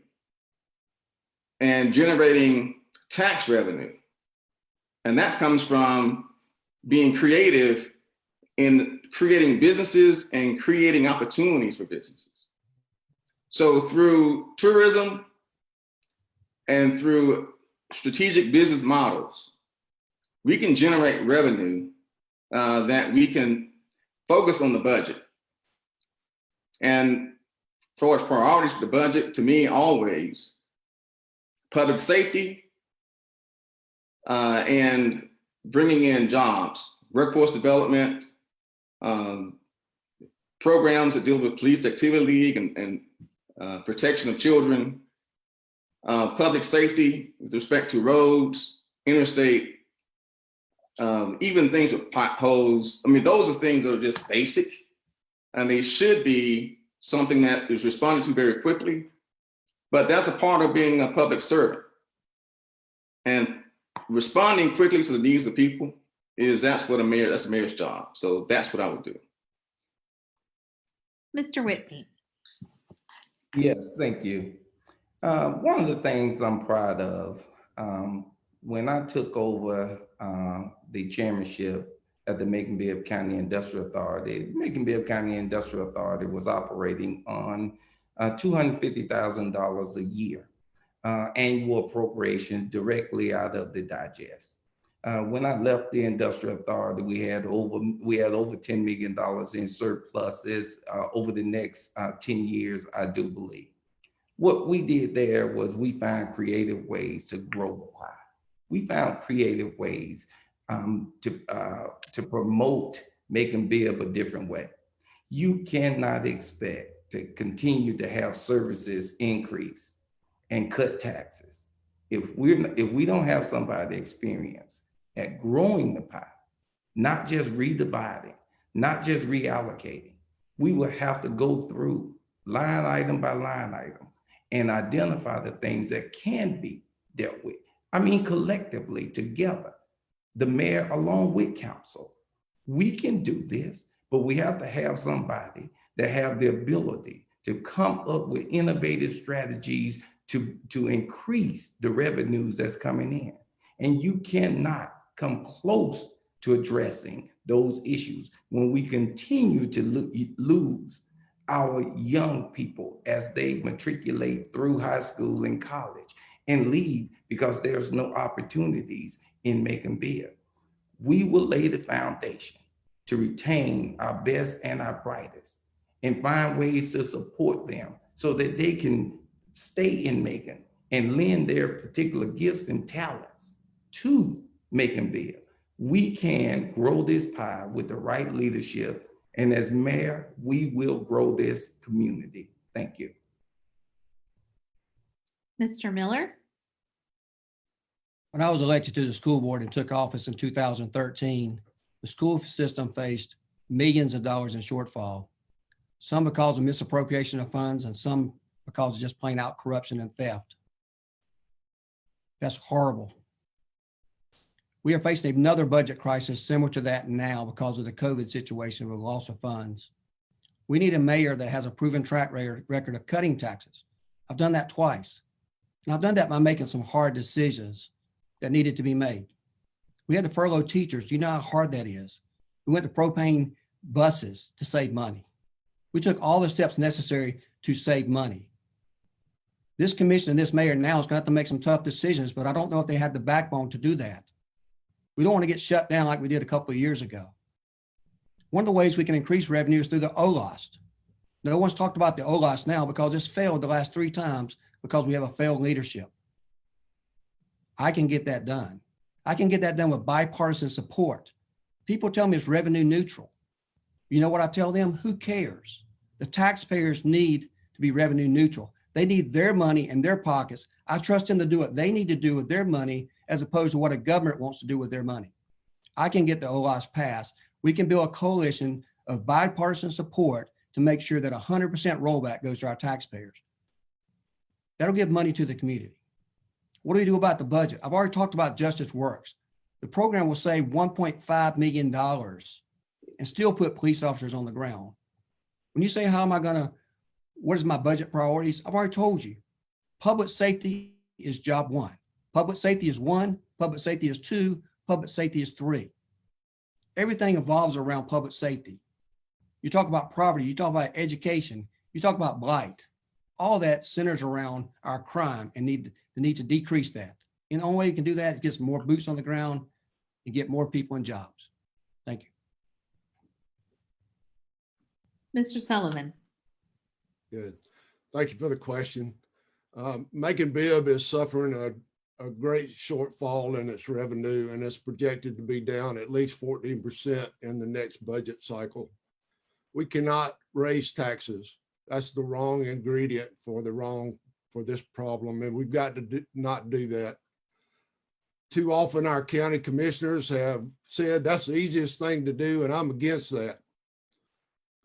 and generating tax revenue. And that comes from being creative in creating businesses and creating opportunities for businesses. So through tourism and through strategic business models, we can generate revenue that we can focus on the budget. And for its priorities for the budget, to me, always public safety, and bringing in jobs, workforce development, programs that deal with police activity league and protection of children, public safety with respect to roads, interstate, even things with potholes. I mean, those are things that are just basic, and they should be something that is responded to very quickly, but that's a part of being a public servant. And responding quickly to the needs of people that's what that's a mayor's job. So that's what I would do. Mr. Whitby. Yes, thank you. One of the things I'm proud of, when I took over the chairmanship at the Macon-Bibb County Industrial Authority, Macon-Bibb County Industrial Authority was operating on $250,000 a year annual appropriation directly out of the digest. When I left the Industrial Authority, we had over $10 million in surpluses over the next 10 years, I do believe. What we did there was we found creative ways to grow the pie. We found creative ways to promote Macon Bibb a different way. You cannot expect to continue to have services increase and cut taxes if we don't have somebody experienced at growing the pie, not just redividing, not just reallocating. We will have to go through line item by line item and identify the things that can be dealt with. I mean, collectively, together, the mayor along with council. We can do this, but we have to have somebody that have the ability to come up with innovative strategies to increase the revenues that's coming in. And you cannot come close to addressing those issues when we continue to lose our young people as they matriculate through high school and college and leave because there's no opportunities in Macon Bibb. We will lay the foundation to retain our best and our brightest and find ways to support them so that they can stay in Macon and lend their particular gifts and talents to Macon Bibb. We can grow this pie with the right leadership. And as mayor, we will grow this community. Thank you. Mr. Miller. When I was elected to the school board and took office in 2013, the school system faced millions of dollars in shortfall, some because of misappropriation of funds and some because of just plain out corruption and theft. That's horrible. We are facing another budget crisis similar to that now because of the COVID situation with loss of funds. We need a mayor that has a proven track record of cutting taxes. I've done that twice. And I've done that by making some hard decisions that needed to be made. We had to furlough teachers. Do you know how hard that is? We went to propane buses to save money. We took all the steps necessary to save money. This commission and this mayor now is going to have to make some tough decisions, but I don't know if they had the backbone to do that. We don't want to get shut down like we did a couple of years ago. One of the ways we can increase revenue is through the OLOST. No one's talked about the OLOST now because it's failed the last 3 times because we have a failed leadership. I can get that done. I can get that done with bipartisan support. People tell me it's revenue neutral. You know what I tell them? Who cares? The taxpayers need to be revenue neutral. They need their money in their pockets. I trust them to do what they need to do with their money as opposed to what a government wants to do with their money. I can get the OLOS passed. We can build a coalition of bipartisan support to make sure that 100% rollback goes to our taxpayers. That'll give money to the community. What do we do about the budget? I've already talked about Justice Works. The program will save $1.5 million and still put police officers on the ground. When you say, what is my budget priorities? I've already told you, public safety is job 1. Public safety is 1, public safety is 2, public safety is 3. Everything evolves around public safety. You talk about poverty, you talk about education, you talk about blight. All that centers around our crime and the need to decrease that. And the only way you can do that is get some more boots on the ground and get more people in jobs. Thank you. Mr. Sullivan. Good. Thank you for the question. Macon Bibb is suffering a great shortfall in its revenue, and it's projected to be down at least 14% in the next budget cycle. We cannot raise taxes. That's the wrong ingredient for this problem, and we've got to not do that. Too often our county commissioners have said that's the easiest thing to do, and I'm against that.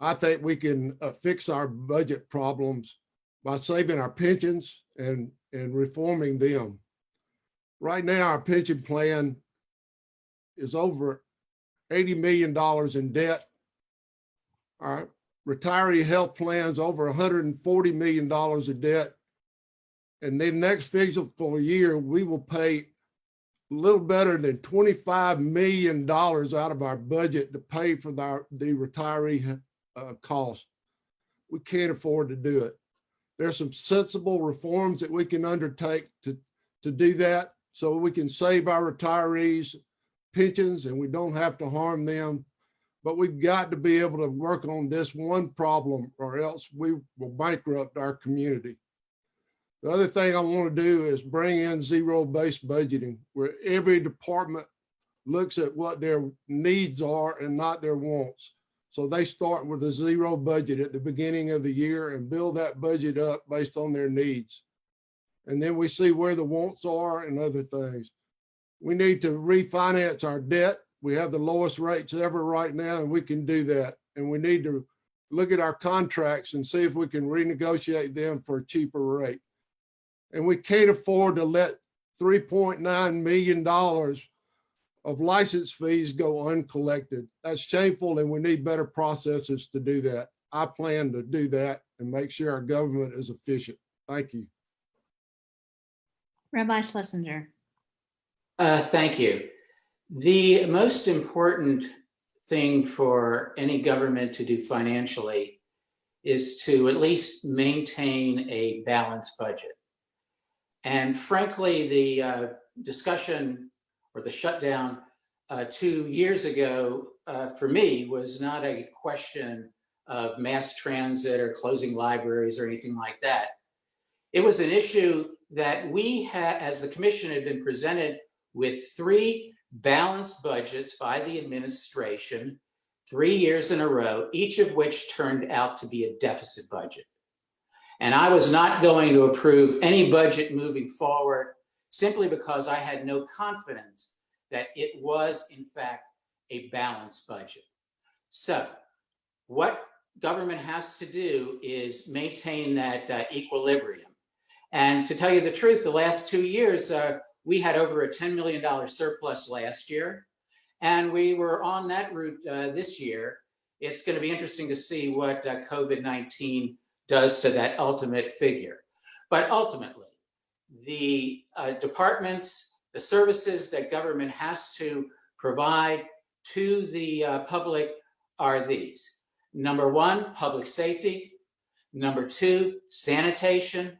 I think we can fix our budget problems by saving our pensions and reforming them. Right now, our pension plan is over $80 million in debt. Our retiree health plans over $140 million of debt. And the next fiscal year, we will pay a little better than $25 million out of our budget to pay for the retiree cost. We can't afford to do it. There's some sensible reforms that we can undertake to do that so we can save our retirees pensions and we don't have to harm them. But we've got to be able to work on this one problem or else we will bankrupt our community. The other thing I want to do is bring in zero-based budgeting, where every department looks at what their needs are and not their wants. So they start with a zero budget at the beginning of the year and build that budget up based on their needs. And then we see where the wants are and other things. We need to refinance our debt. We have the lowest rates ever right now, and we can do that. And we need to look at our contracts and see if we can renegotiate them for a cheaper rate. And we can't afford to let $3.9 million of license fees go uncollected. That's shameful, and we need better processes to do that. I plan to do that and make sure our government is efficient. Thank you. Rabbi Schlesinger. Thank you. The most important thing for any government to do financially is to at least maintain a balanced budget. And frankly, the discussion or the shutdown 2 years ago for me was not a question of mass transit or closing libraries or anything like that. It was an issue that we had, as the commission, had been presented with 3 balanced budgets by the administration 3 years in a row, each of which turned out to be a deficit budget. And I was not going to approve any budget moving forward simply because I had no confidence that it was, in fact, a balanced budget. So what government has to do is maintain that equilibrium. And to tell you the truth, the last 2 years, we had over a $10 million surplus last year, and we were on that route this year. It's going to be interesting to see what COVID-19 does to that ultimate figure. But ultimately, the departments, the services that government has to provide to the public are these. Number 1, public safety. Number 2, sanitation.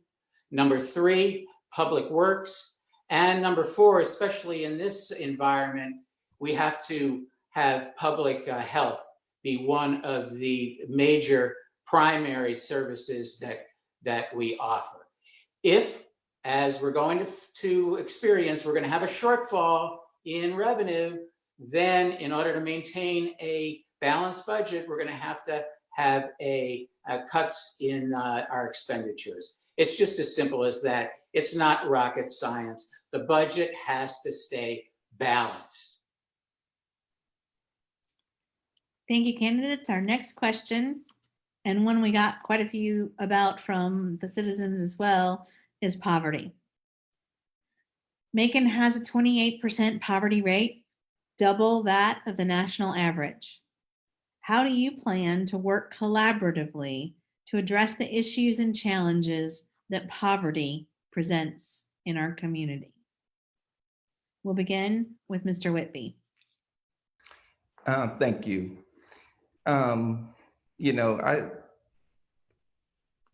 Number 3, public works. And number 4, especially in this environment, we have to have public health be one of the major primary services that we offer. If, as we're going to experience, we're going to have a shortfall in revenue, then in order to maintain a balanced budget, we're going to have a cuts in our expenditures. It's just as simple as that. It's not rocket science. The budget has to stay balanced. Thank you, candidates. Our next question, and one we got quite a few about from the citizens as well, is poverty. Macon has a 28% poverty rate, double that of the national average. How do you plan to work collaboratively to address the issues and challenges that poverty presents in our community? We'll begin with Mr. Whitby. Thank you.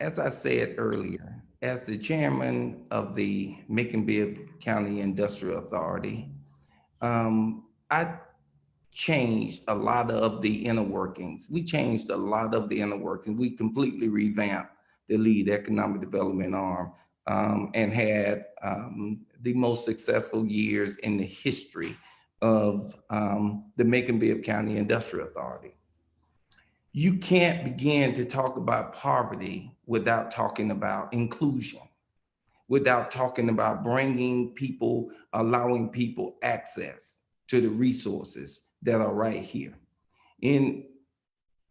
As I said earlier, as the chairman of the Macon-Bibb County Industrial Authority, I changed a lot of the inner workings. We changed a lot of the inner workings. We completely revamped the lead economic development arm and had the most successful years in the history of the Macon-Bibb County Industrial Authority. You can't begin to talk about poverty without talking about inclusion, without talking about bringing people, allowing people access to the resources that are right here. In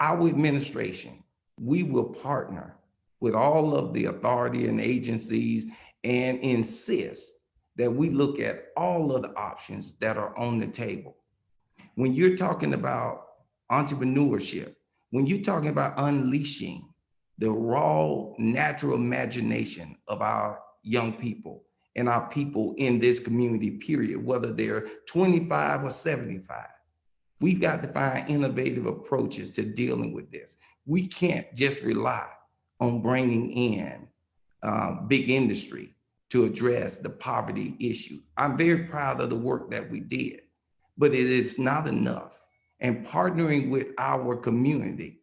our administration, we will partner with all of the authority and agencies and insist that we look at all of the options that are on the table. When you're talking about entrepreneurship, when you're talking about unleashing the raw, natural imagination of our young people and our people in this community, period, whether they're 25 or 75, we've got to find innovative approaches to dealing with this. We can't just rely on bringing in big industry to address the poverty issue. I'm very proud of the work that we did, but it is not enough. And partnering with our community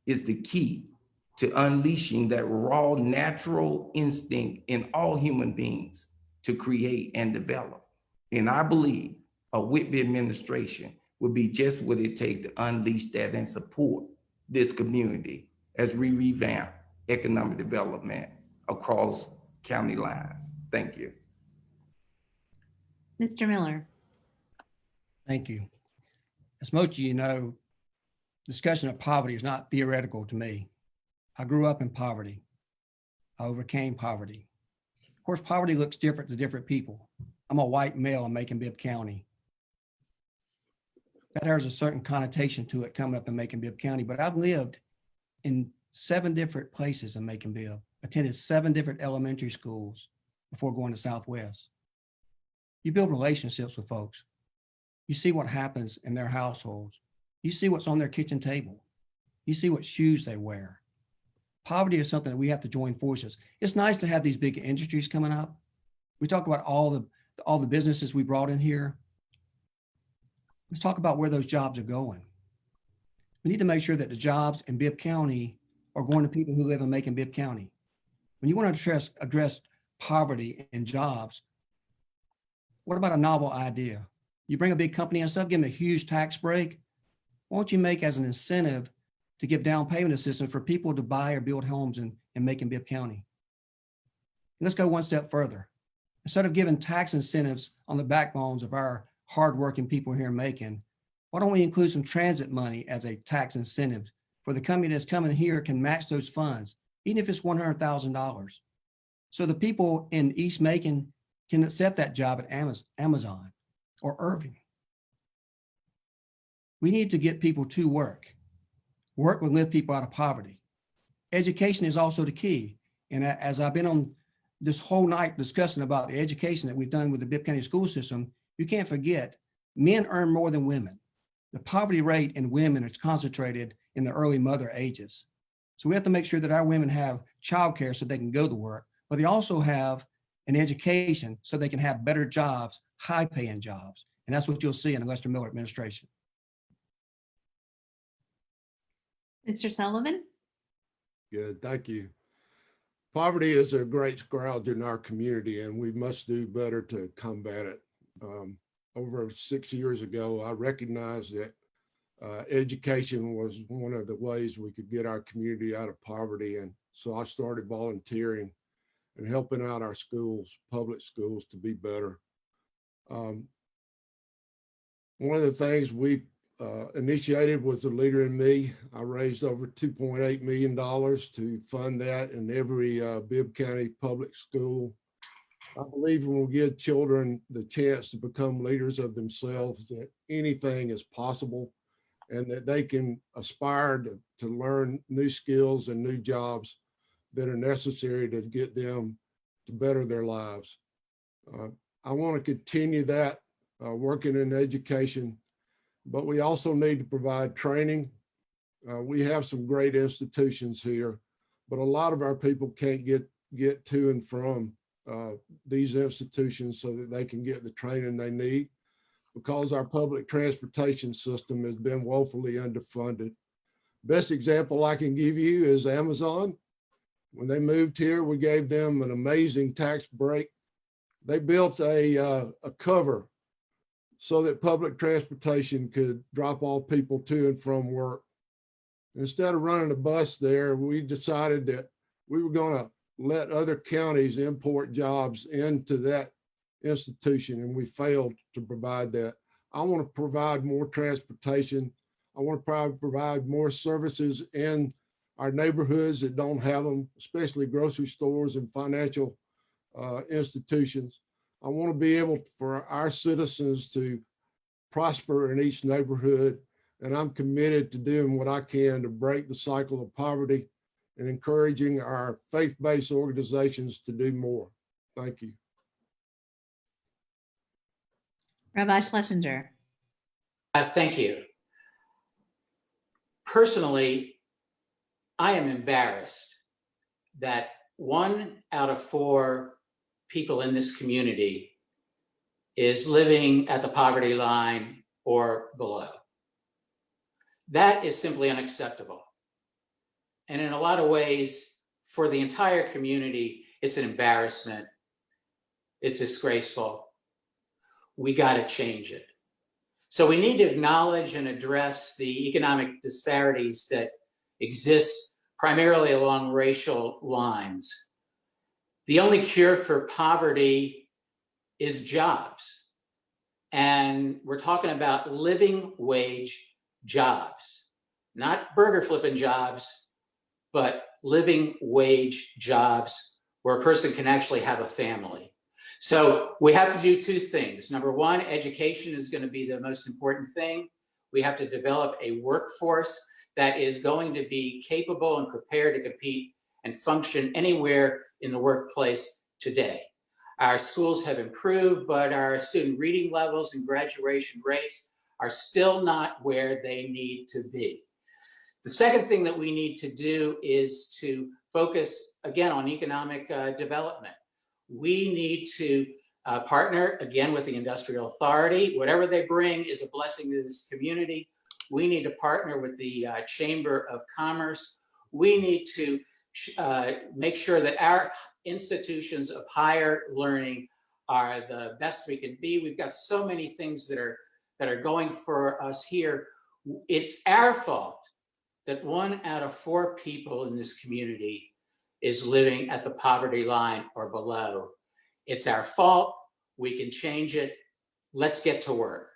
is the key to unleashing that raw natural instinct in all human beings to create and develop. And I believe a Whitby administration would be just what it takes to unleash that and support this community as we revamp economic development across county lines. Thank you. Mr. Miller. Thank you. As most of you know, discussion of poverty is not theoretical to me. I grew up in poverty. I overcame poverty. Of course, poverty looks different to different people. I'm a white male in Macon, Bibb County. That has a certain connotation to it coming up in Macon, Bibb County, but I've lived in 7 different places in Macon, Bibb, attended 7 different elementary schools before going to Southwest. You build relationships with folks. You see what happens in their households. You see what's on their kitchen table. You see what shoes they wear. Poverty is something that we have to join forces. It's nice to have these big industries coming up. We talk about all the businesses we brought in here. Let's talk about where those jobs are going. We need to make sure that the jobs in Bibb County are going to people who live in Macon, Bibb County. When you want to address poverty and jobs, what about a novel idea? You bring a big company and stuff, give them a huge tax break. Why don't you make as an incentive to give down payment assistance for people to buy or build homes in Macon, Bibb County? Let's go one step further. Instead of giving tax incentives on the backbones of our hardworking people here in Macon, why don't we include some transit money as a tax incentive for the company that's coming here can match those funds, even if it's $100,000. So the people in East Macon can accept that job at Amazon or Irving. We need to get people to work. Work will lift people out of poverty. Education is also the key. And as I've been on this whole night discussing about the education that we've done with the Bibb County school system, you can't forget men earn more than women. The poverty rate in women is concentrated in the early mother ages. So we have to make sure that our women have childcare so they can go to work, but they also have an education so they can have better jobs, high paying jobs. And that's what you'll see in the Lester Miller administration. Mr. Sullivan. Good, thank you. Poverty is a great scourge in our community, and we must do better to combat it. Over 6 years ago, I recognized that education was one of the ways we could get our community out of poverty. And so I started volunteering and helping out our schools, public schools, to be better. One of the things we initiated was the Leader in Me. I raised over $2.8 million to fund that in every Bibb County public school. I believe when we give children the chance to become leaders of themselves, that anything is possible and that they can aspire to learn new skills and new jobs that are necessary to get them to better their lives. I want to continue that working in education, but we also need to provide training. We have some great institutions here, but a lot of our people can't get to and from these institutions so that they can get the training they need, because our public transportation system has been woefully underfunded. Best example I can give you is Amazon. When they moved here, we gave them an amazing tax break. They built a cover so that public transportation could drop off people to and from work. Instead of running a bus there, we decided that we were going to let other counties import jobs into that institution, and we failed to provide that. I want to provide more transportation. I want to provide more services in our neighborhoods that don't have them, especially grocery stores and financial institutions. I want to be able for our citizens to prosper in each neighborhood. And I'm committed to doing what I can to break the cycle of poverty and encouraging our faith-based organizations to do more. Thank you. Rabbi Schlesinger. Thank you. Personally, I am embarrassed that 1 out of 4 people in this community is living at the poverty line or below. That is simply unacceptable. And in a lot of ways, for the entire community, it's an embarrassment. It's disgraceful. We got to change it. So we need to acknowledge and address the economic disparities that exist primarily along racial lines. The only cure for poverty is jobs. And we're talking about living wage jobs, not burger flipping jobs, but living wage jobs where a person can actually have a family. So we have to do 2 things. Number 1, education is going to be the most important thing. We have to develop a workforce that is going to be capable and prepared to compete and function anywhere in the workplace today. Our schools have improved, but our student reading levels and graduation rates are still not where they need to be. The second thing that we need to do is to focus again on economic development. We need to partner again with the Industrial Authority. Whatever they bring is a blessing to this community. We need to partner with the Chamber of Commerce. We need to make sure that our institutions of higher learning are the best we can be. We've got so many things that are going for us here. It's our fault that 1 out of 4 people in this community is living at the poverty line or below. It's our fault. We can change it. Let's get to work.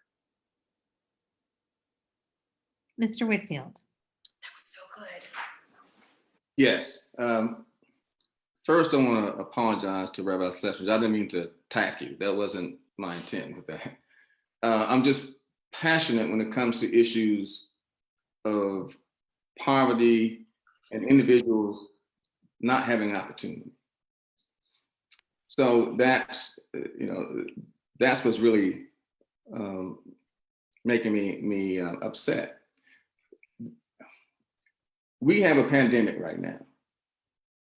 Mr. Whitfield. That was so good. Yes. First, I want to apologize to Rabbi Schlesinger. I didn't mean to attack you. That wasn't my intent with that. I'm just passionate when it comes to issues of poverty and individuals not having opportunity. So that's what's really making me upset. We have a pandemic right now.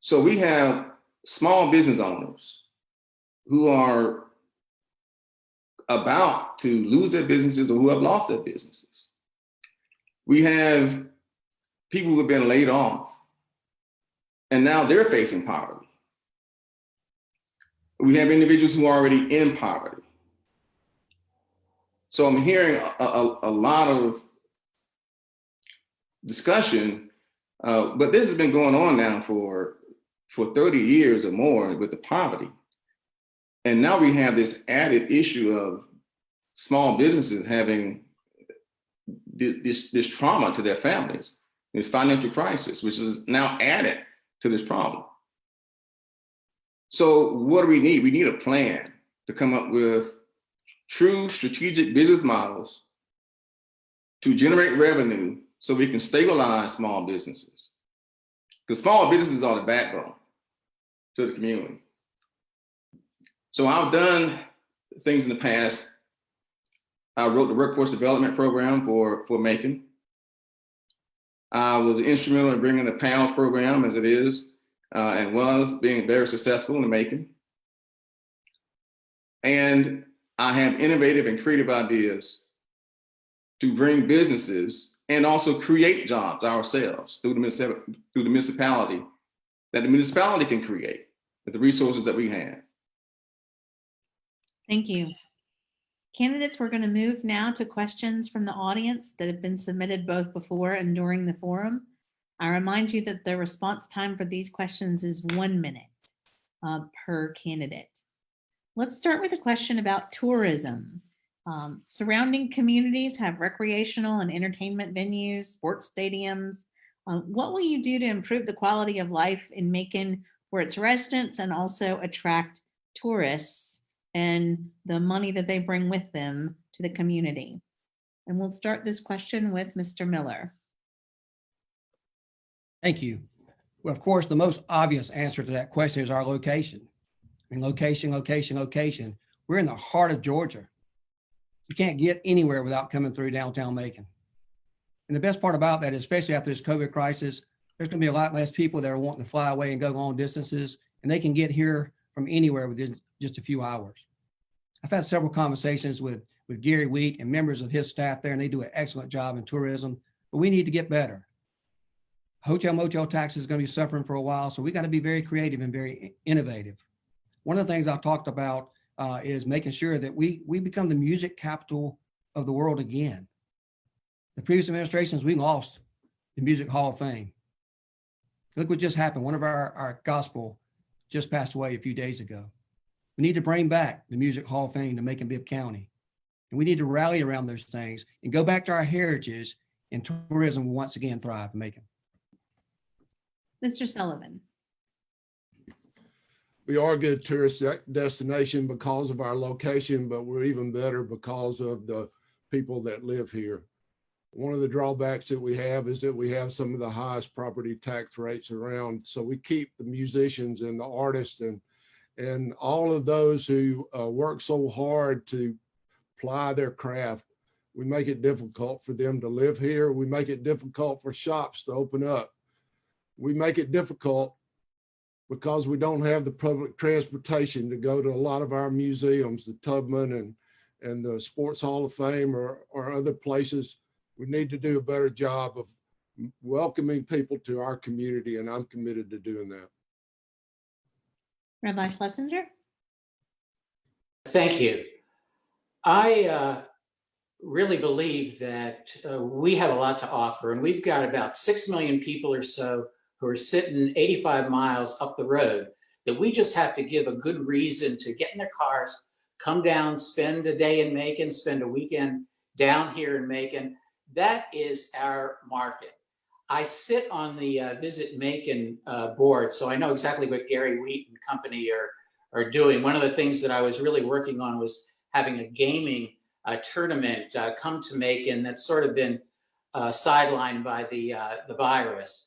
So we have small business owners who are about to lose their businesses or who have lost their businesses. We have people who have been laid off and now they're facing poverty. We have individuals who are already in poverty. So I'm hearing a lot of discussion, but this has been going on now for 30 years or more with the poverty. And now we have this added issue of small businesses having this trauma to their families, this financial crisis, which is now added to this problem. So what do we need? We need a plan to come up with true strategic business models to generate revenue so we can stabilize small businesses. Because small businesses are the backbone to the community. So I've done things in the past. I wrote the workforce development program for Macon. I was instrumental in bringing the PALS program as it is, and was being very successful in Macon. And I have innovative and creative ideas to bring businesses and also create jobs ourselves through the municipality, that the municipality can create with the resources that we have. Thank you. Candidates, we're going to move now to questions from the audience that have been submitted both before and during the forum. I remind you that the response time for these questions is 1 minute per candidate. Let's start with a question about tourism. Surrounding communities have recreational and entertainment venues, sports stadiums. What will you do to improve the quality of life in Macon for its residents and also attract tourists and the money that they bring with them to the community. And we'll start this question with Mr. Miller. Thank you. Well, of course, the most obvious answer to that question is our location. I mean, location, location, location. We're in the heart of Georgia. You can't get anywhere without coming through downtown Macon. And the best part about that, especially after this COVID crisis, there's going to be a lot less people that are wanting to fly away and go long distances, and they can get here from anywhere within just a few hours. I've had several conversations with Gary Wheat and members of his staff there, and they do an excellent job in tourism, but we need to get better. Hotel motel tax is going to be suffering for a while, so we got to be very creative and very innovative. One of the things I talked about is making sure that we become the music capital of the world again. The previous administrations, we lost the Music Hall of Fame. Look what just happened. One of our gospel just passed away a few days ago. We need to bring back the Music Hall of Fame to Macon, Bibb County. And we need to rally around those things and go back to our heritage, and tourism will once again thrive in Macon. Mr. Sullivan. We are a good tourist destination because of our location, but we're even better because of the people that live here. One of the drawbacks that we have is that we have some of the highest property tax rates around. So we keep the musicians and the artists and all of those who work so hard to ply their craft. We make it difficult for them to live here. We make it difficult for shops to open up. We make it difficult because we don't have the public transportation to go to a lot of our museums, the Tubman and the Sports Hall of Fame or other places. We need to do a better job of welcoming people to our community, and I'm committed to doing that. Rabbi Schlesinger. Thank you. I really believe that we have a lot to offer, and we've got about 6 million people or so who are sitting 85 miles up the road that we just have to give a good reason to get in their cars, come down, spend a day in Macon, spend a weekend down here in Macon. That is our market. I sit on the Visit Macon board, so I know exactly what Gary Wheat and company are doing. One of the things that I was really working on was having a gaming tournament come to Macon that's sort of been sidelined by the virus.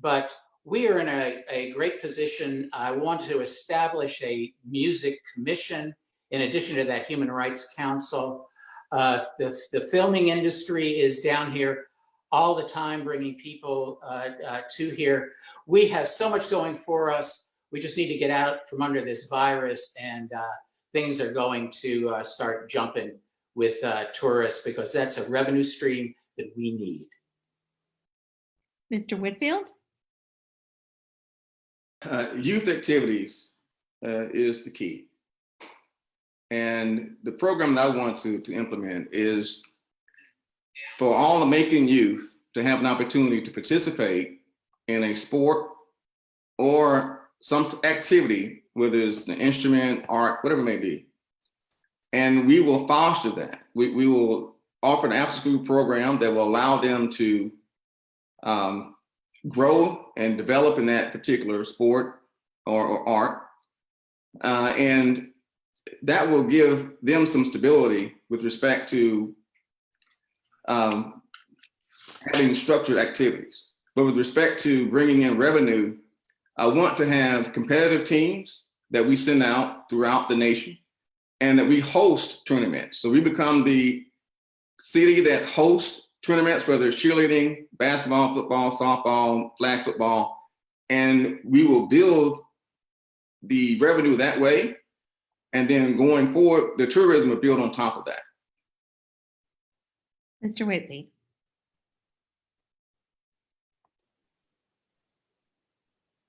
But we are in a great position. I want to establish a music commission in addition to that Human Rights Council. The filming industry is down here all the time, bringing people to here. We have so much going for us. We just need to get out from under this virus, and things are going to start jumping with tourists, because that's a revenue stream that we need. Mr. Whitfield. Youth activities is the key. And the program that I want to implement is for all the Macon youth to have an opportunity to participate in a sport or some activity, whether it's an instrument, art, whatever it may be. And we will foster that. We will offer an after-school program that will allow them to grow and develop in that particular sport or art. And that will give them some stability with respect to having structured activities. But with respect to bringing in revenue, I want to have competitive teams that we send out throughout the nation and that we host tournaments. So we become the city that hosts tournaments, whether it's cheerleading, basketball, football, softball, flag football, and we will build the revenue that way. And then going forward, the tourism will build on top of that. Mr. Whitby.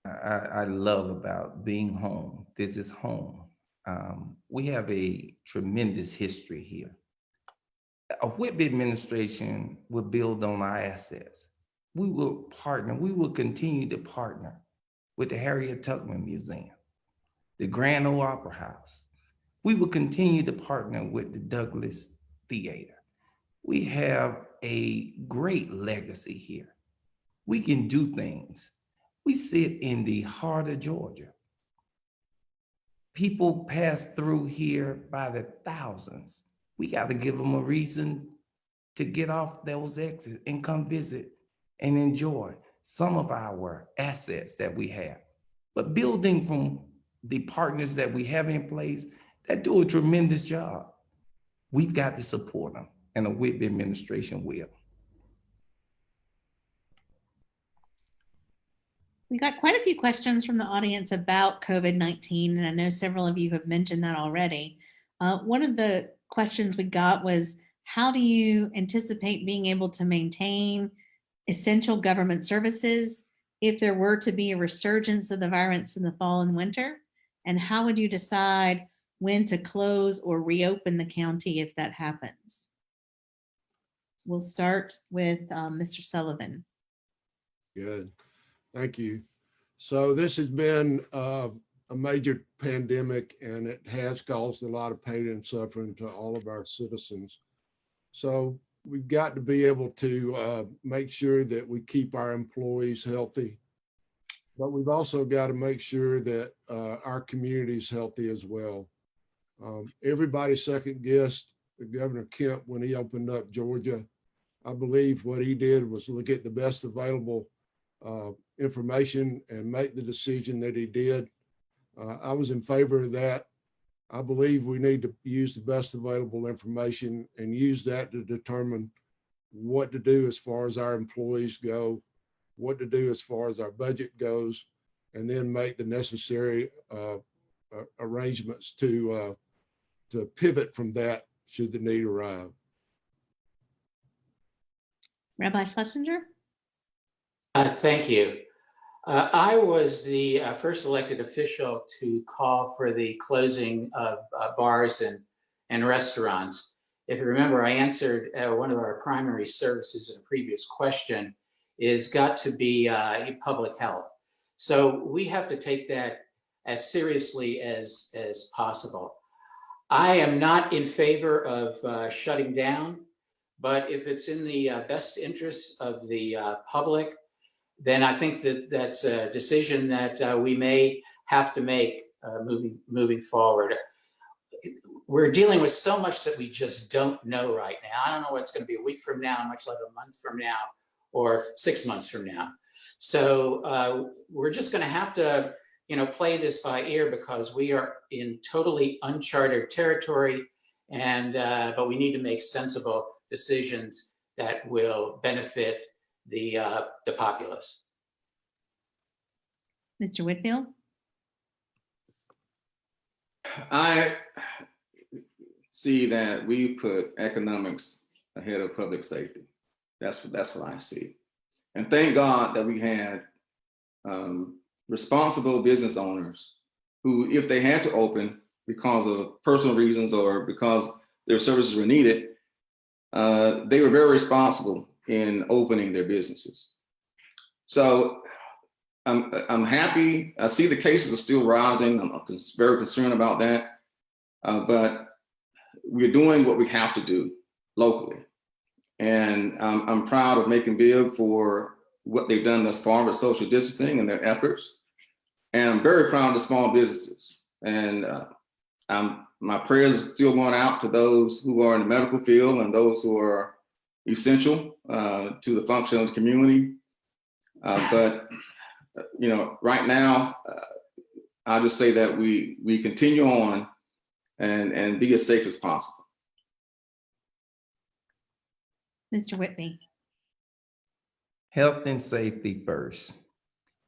I love about being home. This is home. We have a tremendous history here. A Whitby administration will build on our assets. We will partner, we will continue to partner with the Harriet Tubman Museum, the Grand Ole Opera House. We will continue to partner with the Douglas Theater. We have a great legacy here. We can do things. We sit in the heart of Georgia. People pass through here by the thousands. We got to give them a reason to get off those exits and come visit and enjoy some of our assets that we have. But building from the partners that we have in place that do a tremendous job, we've got to support them, and the Whitby administration will. We got quite a few questions from the audience about COVID-19, and I know several of you have mentioned that already. One of the questions we got was, how do you anticipate being able to maintain essential government services if there were to be a resurgence of the virus in the fall and winter? And how would you decide when to close or reopen the county if that happens? We'll start with Mr. Sullivan. Good. Thank you. So this has been a major pandemic, and it has caused a lot of pain and suffering to all of our citizens. So we've got to be able to make sure that we keep our employees healthy, but we've also got to make sure that our community is healthy as well. Everybody second guessed Governor Kemp when he opened up Georgia. I believe what he did was look at the best available information and make the decision that he did. I was in favor of that. I believe we need to use the best available information and use that to determine what to do as far as our employees go, what to do as far as our budget goes, and then make the necessary arrangements to pivot from that should the need arrive. Rabbi Schlesinger? Thank you. I was the first elected official to call for the closing of bars and restaurants. If you remember, I answered one of our primary services in a previous question is got to be public health. So we have to take that as seriously as possible. I am not in favor of shutting down, but if it's in the best interests of the public, then I think that that's a decision that we may have to make moving forward. We're dealing with so much that we just don't know right now. I don't know what's going to be a week from now, much less a month from now, or 6 months from now. So we're just going to have to, play this by ear because we are in totally uncharted territory, and but we need to make sensible decisions that will benefit the populace. Mr. Whitfield? I see that we put economics ahead of public safety. That's what I see. And thank God that we had responsible business owners who, if they had to open because of personal reasons or because their services were needed, they were very responsible in opening their businesses. So I'm happy. I see the cases are still rising. I'm very concerned about that. But we're doing what we have to do locally. And I'm proud of Macon Bibb for what they've done thus far with social distancing and their efforts. And I'm very proud of the small businesses. And my prayers still going out to those who are in the medical field and those who are essential to the function of the community. But right now, I'll just say that we continue on and be as safe as possible. Mr. Whitby? Health and safety first.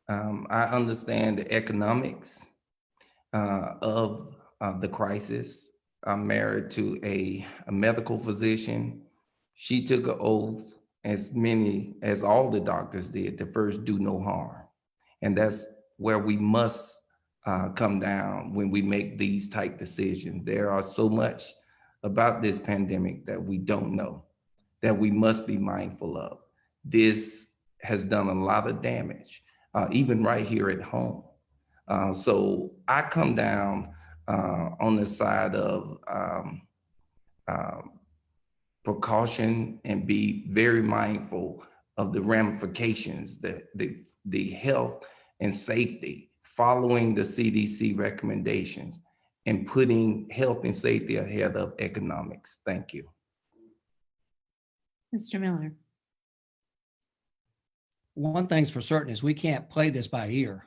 I understand the economics of the crisis. I'm married to a medical physician. She took an oath, as all the doctors did, to first do no harm. And that's where we must come down when we make these type decisions. There are so much about this pandemic that we don't know, that we must be mindful of. This has done a lot of damage, even right here at home. So I come down on the side of precaution and be very mindful of the ramifications, the health and safety, following the CDC recommendations. and putting health and safety ahead of economics. Thank you. Mr. Miller. One thing's for certain is we can't play this by ear.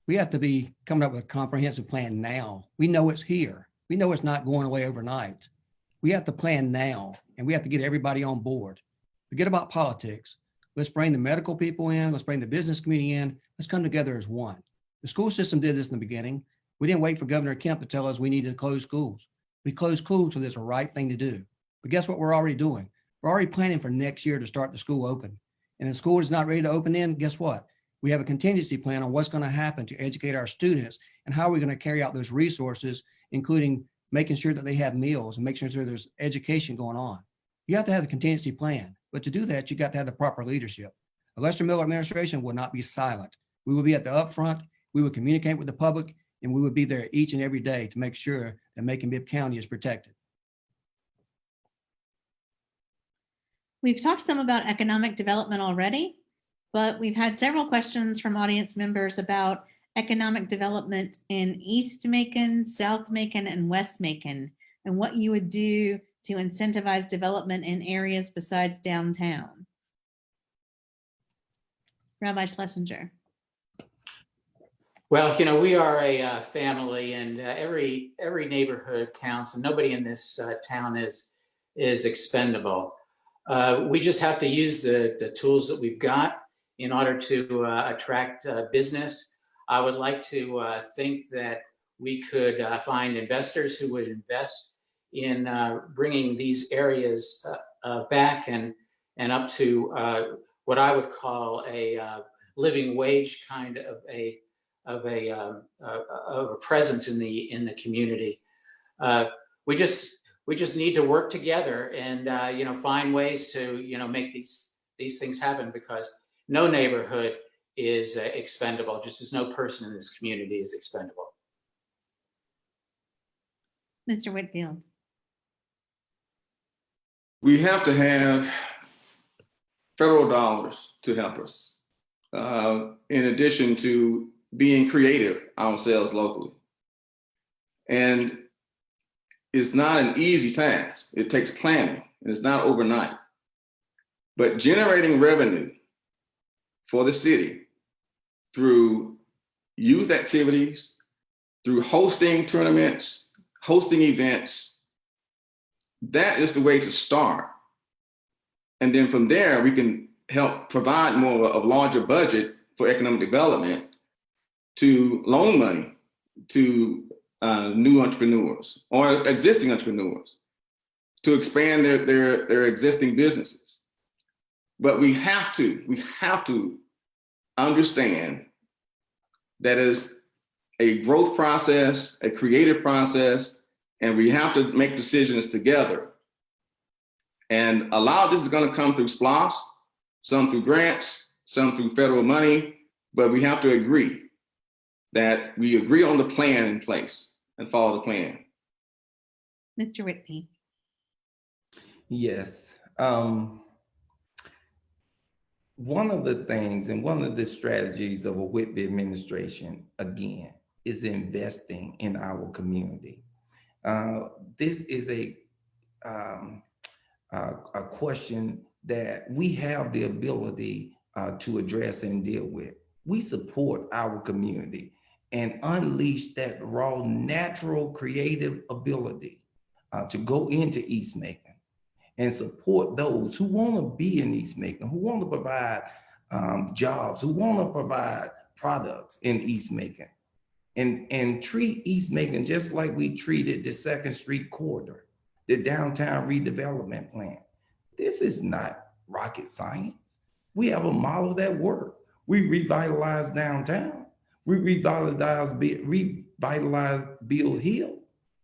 We have to be coming up with a comprehensive plan now. We know it's here. We know it's not going away overnight. We have to plan now, and we have to get everybody on board. Forget about politics. Let's bring the medical people in. Let's bring the business community in. Let's come together as one. The school system did this in the beginning. We didn't wait for Governor Kemp to tell us we needed to close schools. We closed schools, so that's the right thing to do. But guess what we're already doing? We're already planning for next year to start the school open. And if school is not ready to open in, guess what? We have a contingency plan on what's going to happen to educate our students and how we're going to carry out those resources, including making sure that they have meals and making sure there's education going on. You have to have the contingency plan, but to do that, you got to have the proper leadership. The Lester Miller administration will not be silent. We will be at the upfront, we will communicate with the public, and we will be there each and every day to make sure that Macon Bibb County is protected. We've talked some about economic development already, but we've had several questions from audience members about economic development in East Macon, South Macon, and West Macon, and what you would do to incentivize development in areas besides downtown. Rabbi Schlesinger. Well, you know, we are a family, and every neighborhood counts, and nobody in this town is expendable. We just have to use the tools that we've got in order to attract business. I would like to think that we could find investors who would invest in bringing these areas back and up to what I would call a living wage kind of a presence in the community. We just need to work together and you know, find ways to, you know, make these things happen, because no neighborhood is expendable, just as no person in this community is expendable. Mr. Whitfield. We have to have federal dollars to help us, in addition to being creative ourselves locally. And it's not an easy task. It takes planning, and it's not overnight. But generating revenue for the city through youth activities, through hosting tournaments, hosting events, that is the way to start. And then from there, we can help provide more of a larger budget for economic development, to loan money to new entrepreneurs or existing entrepreneurs to expand their existing businesses. But we have to understand that is a growth process, a creative process, and we have to make decisions together. And a lot of this is going to come through SPLOST, some through grants, some through federal money, but we have to agree that we agree on the plan in place and follow the plan. Mr. Whitby. Yes. One of the things and one of the strategies of a Whitby administration, again, is investing in our community. This is a question that we have the ability to address and deal with. We support our community and unleash that raw, natural, creative ability to go into East Macon and support those who want to be in East Macon, who want to provide jobs, who want to provide products in East Macon, and treat East Macon just like we treated the 2nd Street corridor, the downtown redevelopment plan. This is not rocket science. We have a model that works. We revitalized downtown. We revitalized Bill Hill.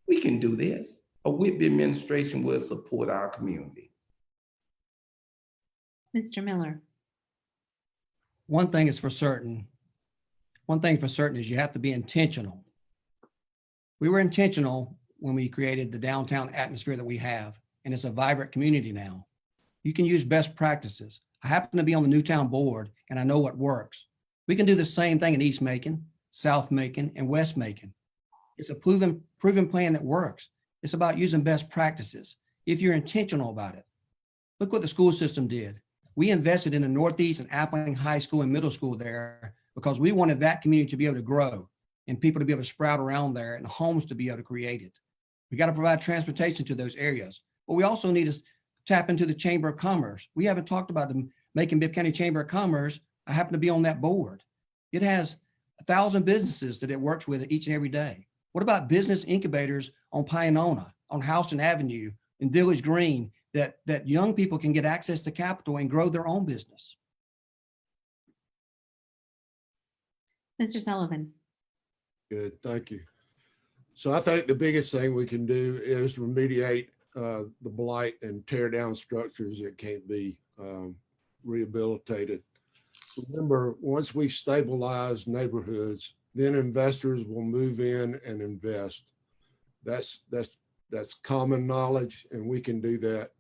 We can do this. A Whitby administration will support our community. Mr. Miller. One thing is for certain. One thing for certain is you have to be intentional. We were intentional when we created the downtown atmosphere that we have, and it's a vibrant community now. You can use best practices. I happen to be on the Newtown board, and I know what works. We can do the same thing in East Macon, South Macon, and West Macon. It's a proven plan that works. It's about using best practices. If you're intentional about it, look what the school system did. We invested in the Northeast and Appling High School and middle school there because we wanted that community to be able to grow and people to be able to sprout around there and homes to be able to create it. We got to provide transportation to those areas, but we also need to tap into the Chamber of Commerce. We haven't talked about the Macon Bibb County Chamber of Commerce. I happen to be on that board. It has 1,000 businesses that it works with each and every day. What about business incubators on Pionona, on Houston Avenue, in Village Green, that young people can get access to capital and grow their own business? Mr. Sullivan. Good, thank you. So I think the biggest thing we can do is remediate the blight and tear down structures that can't be rehabilitated. Remember, once we stabilize neighborhoods, then investors will move in and invest. That's common knowledge, and we can do that.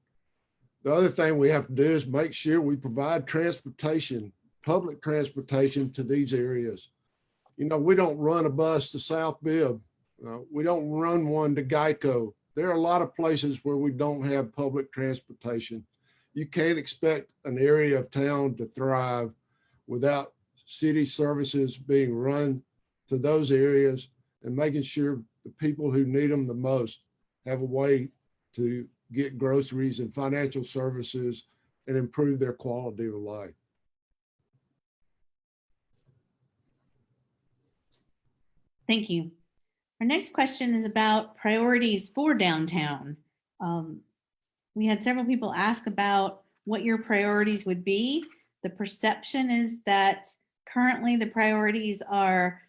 The other thing we have to do is make sure we provide transportation, public transportation to these areas. You know, we don't run a bus to South Bibb. We don't run one to Geico. There are a lot of places where we don't have public transportation. You can't expect an area of town to thrive without city services being run to those areas and making sure the people who need them the most have a way to get groceries and financial services and improve their quality of life. Thank you. Our next question is about priorities for downtown. We had several people ask about what your priorities would be. The perception is that currently the priorities are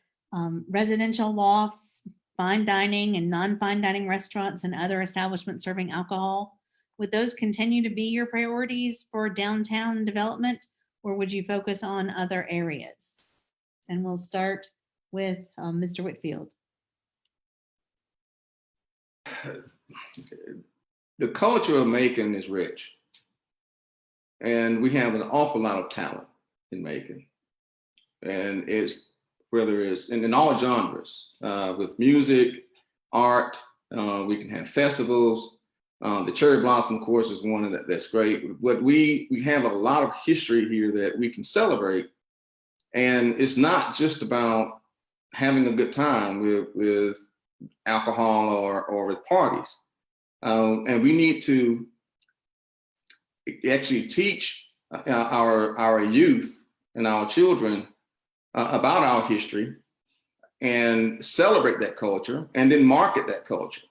residential lofts, fine dining and non-fine dining restaurants and other establishments serving alcohol. Would those continue to be your priorities for downtown development, or would you focus on other areas? And we'll start with Mr. Whitfield. The culture of Macon is rich, and we have an awful lot of talent in Macon, and it's whether it's in all genres, with music, art, we can have festivals. The Cherry Blossom course is one that's great. But we have a lot of history here that we can celebrate, and it's not just about having a good time with alcohol or with parties. And we need to actually teach our youth and our children about our history and celebrate that culture and then market that culture.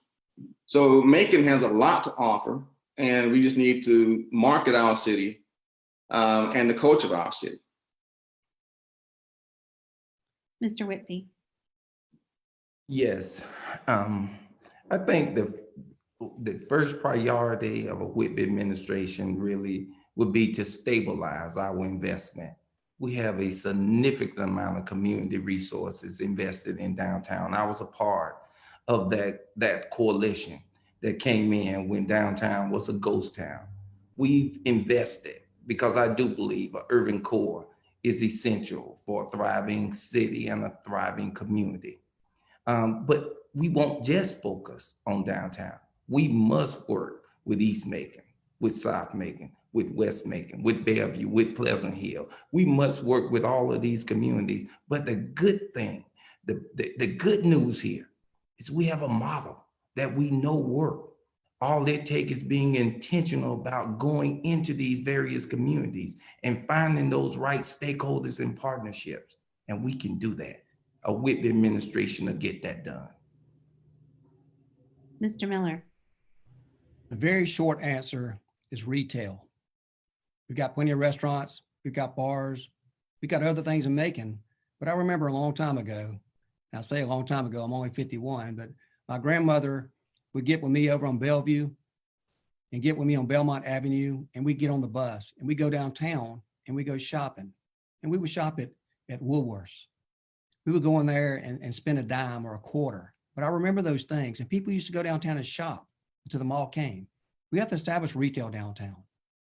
So Macon has a lot to offer, and we just need to market our city and the culture of our city. Mr. Whitby. Yes, I think the first priority of a Whitby administration really would be to stabilize our investment. We have a significant amount of community resources invested in downtown. I was a part of that coalition that came in when downtown was a ghost town. We've invested because I do believe an urban core is essential for a thriving city and a thriving community. But we won't just focus on downtown. We must work with East Macon, with South Macon, with West Macon, with Bellevue, with Pleasant Hill. We must work with all of these communities. But the good thing, the good news here is we have a model that we know work. All it takes is being intentional about going into these various communities and finding those right stakeholders and partnerships. And we can do that. A Whitby administration will get that done. Mr. Miller. The very short answer is retail. We've got plenty of restaurants, we've got bars, we've got other things in Macon. But I remember a long time ago, and I say a long time ago, I'm only 51, but my grandmother would get with me over on Bellevue and get with me on Belmont Avenue, and we'd get on the bus and we go downtown and we go shopping. And we would shop at Woolworths. We would go in there and spend a dime or a quarter. But I remember those things, and people used to go downtown and shop until the mall came. We have to establish retail downtown.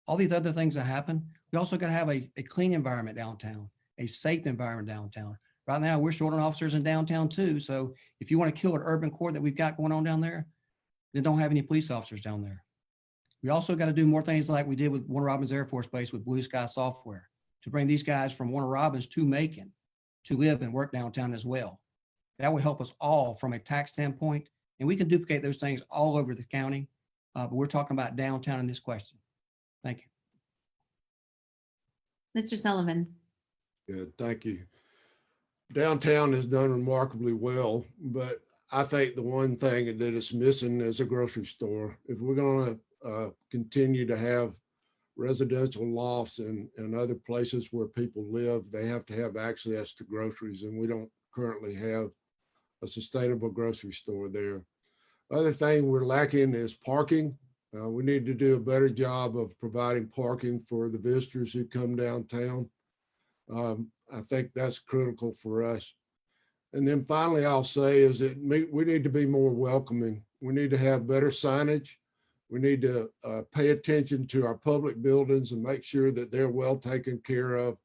All these other things that happen, we also got to have a clean environment downtown, a safe environment downtown, Right now, we're short on officers in downtown too. So if you want to kill an urban core that we've got going on down there, then don't have any police officers down there. We also got to do more things like we did with Warner Robins Air Force Base with Blue Sky Software to bring these guys from Warner Robins to Macon to live and work downtown as well. That will help us all from a tax standpoint, and we can duplicate those things all over the county. But we're talking about downtown in this question. Thank you. Mr. Sullivan. Good, thank you. Downtown has done remarkably well, but I think the one thing that is missing is a grocery store. If we're going to continue to have residential lofts and other places where people live, they have to have access to groceries, and we don't currently have a sustainable grocery store there. Other thing we're lacking is parking. We need to do a better job of providing parking for the visitors who come downtown. I think that's critical for us. And then finally, I'll say is that we need to be more welcoming. We need to have better signage. We need to pay attention to our public buildings and make sure that they're well taken care of.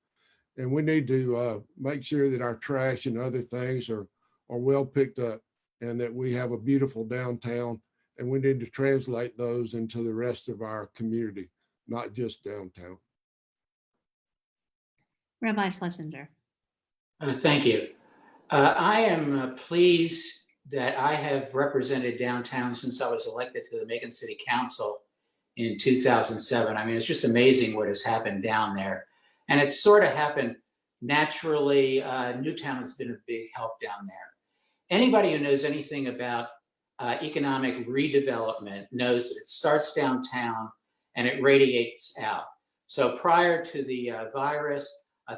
And we need to make sure that our trash and other things are well picked up and that we have a beautiful downtown. And we need to translate those into the rest of our community, not just downtown. Rabbi Schlesinger. Thank you. I am pleased that I have represented downtown since I was elected to the Macon City Council in 2007. I mean, it's just amazing what has happened down there. And it's sort of happened naturally. Newtown has been a big help down there. Anybody who knows anything about economic redevelopment knows that it starts downtown and it radiates out. So prior to the virus,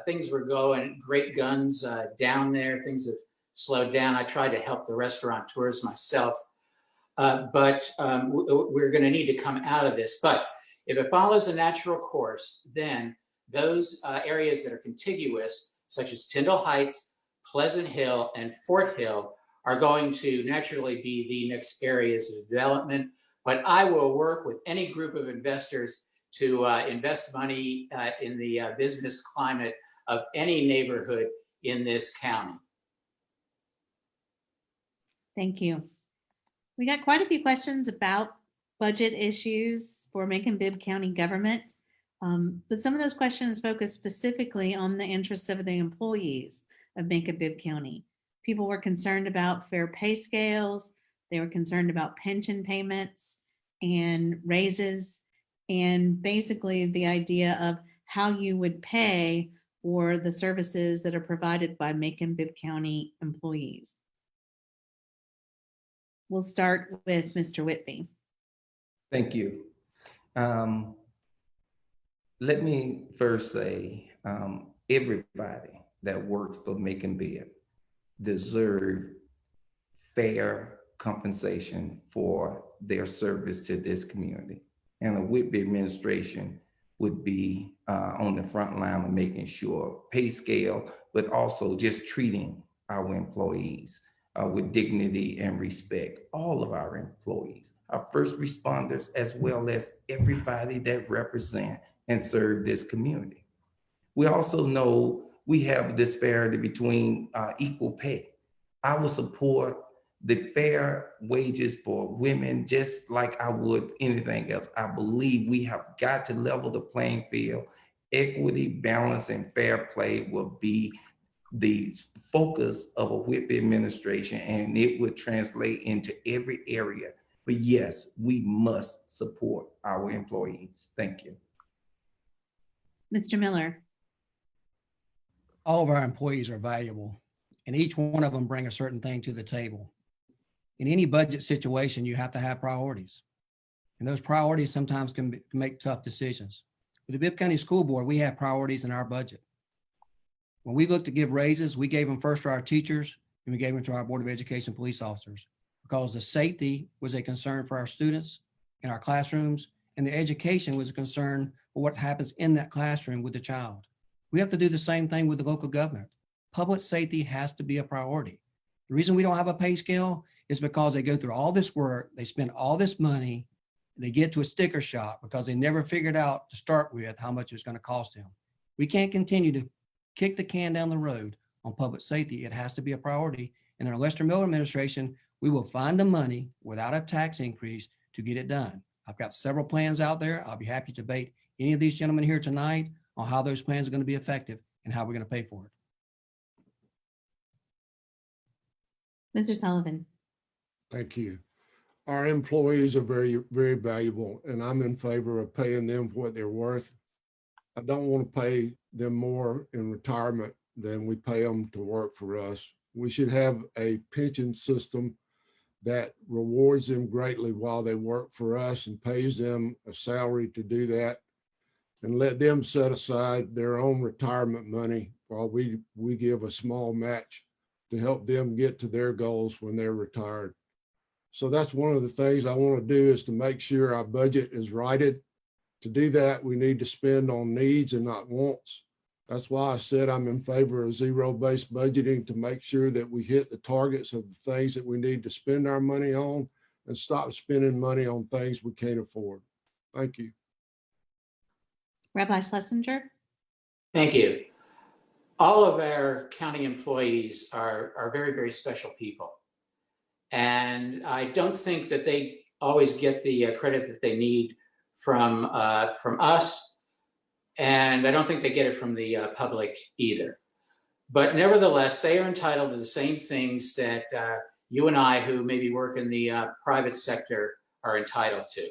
things were going great guns down there. Things have slowed down. I tried to help the restaurateurs myself, but we're going to need to come out of this. But if it follows a natural course, then those areas that are contiguous, such as Tyndall Heights, Pleasant Hill, and Fort Hill, are going to naturally be the next areas of development. But I will work with any group of investors to invest money in the business climate of any neighborhood in this county. Thank you. We got quite a few questions about budget issues for Macon Bibb County government. But some of those questions focus specifically on the interests of the employees of Macon Bibb County. People were concerned about fair pay scales. They were concerned about pension payments and raises, and basically the idea of how you would pay for the services that are provided by Macon Bibb County employees. We'll start with Mr. Whitby. Thank you. Let me first say, everybody that works for Macon Bibb deserve fair compensation for their service to this community. And the Whitby administration would be on the front line of making sure pay scale, but also just treating our employees with dignity and respect. All of our employees, our first responders, as well as everybody that represent and serve this community. We also know we have a disparity between equal pay. I will support the fair wages for women just like I would anything else. I believe we have got to level the playing field. Equity, balance, and fair play will be the focus of a Whitby administration, and it would translate into every area. But yes, we must support our employees. Thank you. Mr. Miller. All of our employees are valuable, and each one of them bring a certain thing to the table. In any budget situation, you have to have priorities, and those priorities sometimes can make tough decisions. With the Bibb County School Board, we have priorities in our budget. When we looked to give raises, we gave them first to our teachers, and we gave them to our Board of Education police officers, because the safety was a concern for our students in our classrooms, and the education was a concern for what happens in that classroom with the child. We have to do the same thing with the local government. Public safety has to be a priority. The reason we don't have a pay scale is because they go through all this work, they spend all this money, they get to a sticker shock because they never figured out to start with how much it's going to cost them. We can't continue to kick the can down the road on public safety. It has to be a priority. And in our Lester Miller administration, we will find the money without a tax increase to get it done. I've got several plans out there. I'll be happy to debate any of these gentlemen here tonight on how those plans are going to be effective and how we're going to pay for it. Mr. Sullivan. Thank you. Our employees are very, very valuable, and I'm in favor of paying them what they're worth. I don't want to pay them more in retirement than we pay them to work for us. We should have a pension system that rewards them greatly while they work for us and pays them a salary to do that, and let them set aside their own retirement money while we give a small match to help them get to their goals when they're retired. So that's one of the things I want to do, is to make sure our budget is righted. To do that, we need to spend on needs and not wants. That's why I said I'm in favor of zero-based budgeting, to make sure that we hit the targets of the things that we need to spend our money on and stop spending money on things we can't afford. Thank you. Rabbi Schlesinger. Thank you. All of our county employees are very, very special people. And I don't think that they always get the credit that they need from us. And I don't think they get it from the public either. But nevertheless, they are entitled to the same things that you and I, who maybe work in the private sector, are entitled to.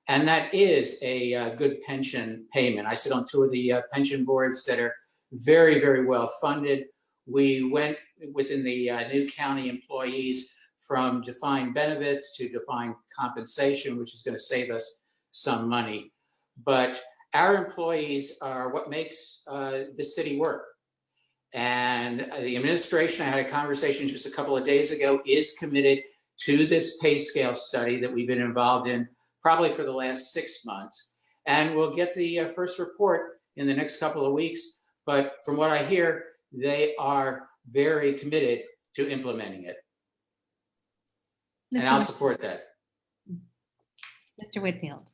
And that is a good pension payment. I sit on two of the pension boards that are very, very well funded. We went within the new county employees from defined benefits to defined compensation, which is going to save us some money. But our employees are what makes the city work. And the administration, I had a conversation just a couple of days ago, is committed to this pay scale study that we've been involved in probably for the last 6 months. And we'll get the first report in the next couple of weeks. But from what I hear, they are very committed to implementing it. And I'll support that. Mr. Whitfield.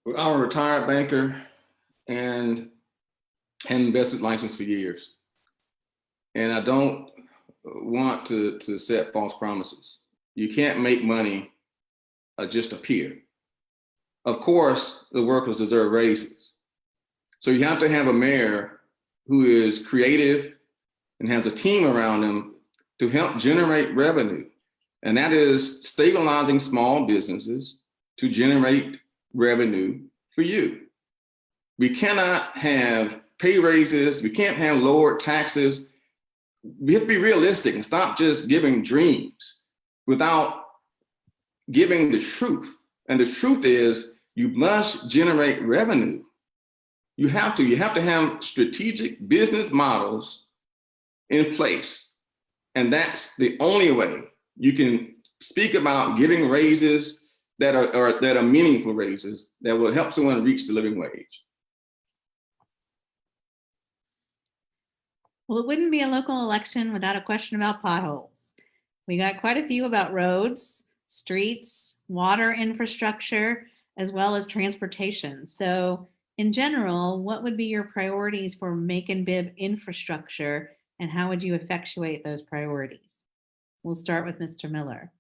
Well, I'm a retired banker and investment license for years. And I don't want to set false promises. You can't make money just appear. Of course, the workers deserve raises. So you have to have a mayor who is creative and has a team around them to help generate revenue. And that is stabilizing small businesses to generate revenue for you. We cannot have pay raises. We can't have lower taxes. We have to be realistic and stop just giving dreams without giving the truth. And the truth is, you must generate revenue. You have to have strategic business models in place. And that's the only way you can speak about giving raises that are meaningful raises that will help someone reach the living wage. Well, it wouldn't be a local election without a question about potholes. We got quite a few about roads, streets, water infrastructure, as well as transportation. So in general, what would be your priorities for Macon Bibb infrastructure, and how would you effectuate those priorities? We'll start with Mr. Miller.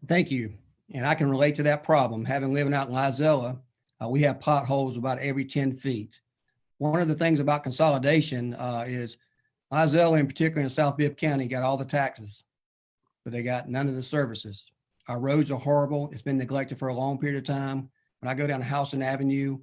Thank you. And I can relate to that problem. Having living out in Lizella, we have potholes about every 10 feet. One of the things about consolidation is Lizella, in particular in South Bibb County, got all the taxes, but they got none of the services. Our roads are horrible. It's been neglected for a long period of time. When I go down Houston Avenue,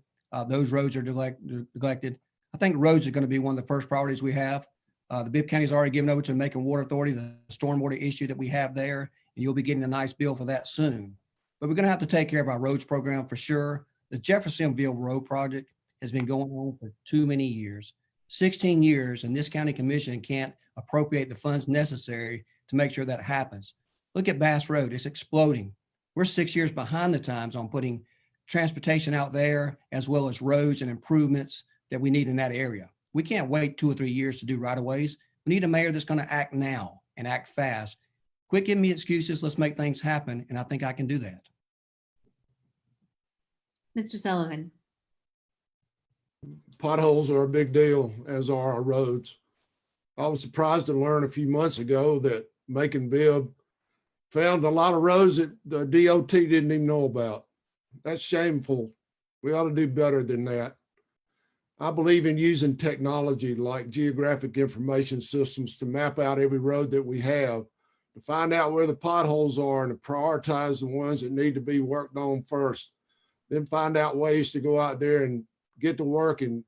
those roads are neglected. I think roads are going to be one of the first priorities we have. The Bibb County has already given over to the Macon Water Authority, the stormwater issue that we have there, and you'll be getting a nice bill for that soon. But we're going to have to take care of our roads program for sure. The Jeffersonville Road project has been going on for too many years, 16 years, and this county commission can't appropriate the funds necessary to make sure that happens. Look at Bass Road, it's exploding. We're 6 years behind the times on putting transportation out there, as well as roads and improvements that we need in that area. We can't wait 2 or 3 years to do right-of-ways. We need a mayor that's going to act now and act fast. Quit giving me excuses. Let's make things happen. And I think I can do that. Mr. Sullivan. Potholes are a big deal, as are our roads. I was surprised to learn a few months ago that Macon Bibb found a lot of roads that the DOT didn't even know about. That's shameful. We ought to do better than that. I believe in using technology like geographic information systems to map out every road that we have, to find out where the potholes are and to prioritize the ones that need to be worked on first. Then find out ways to go out there and get to work and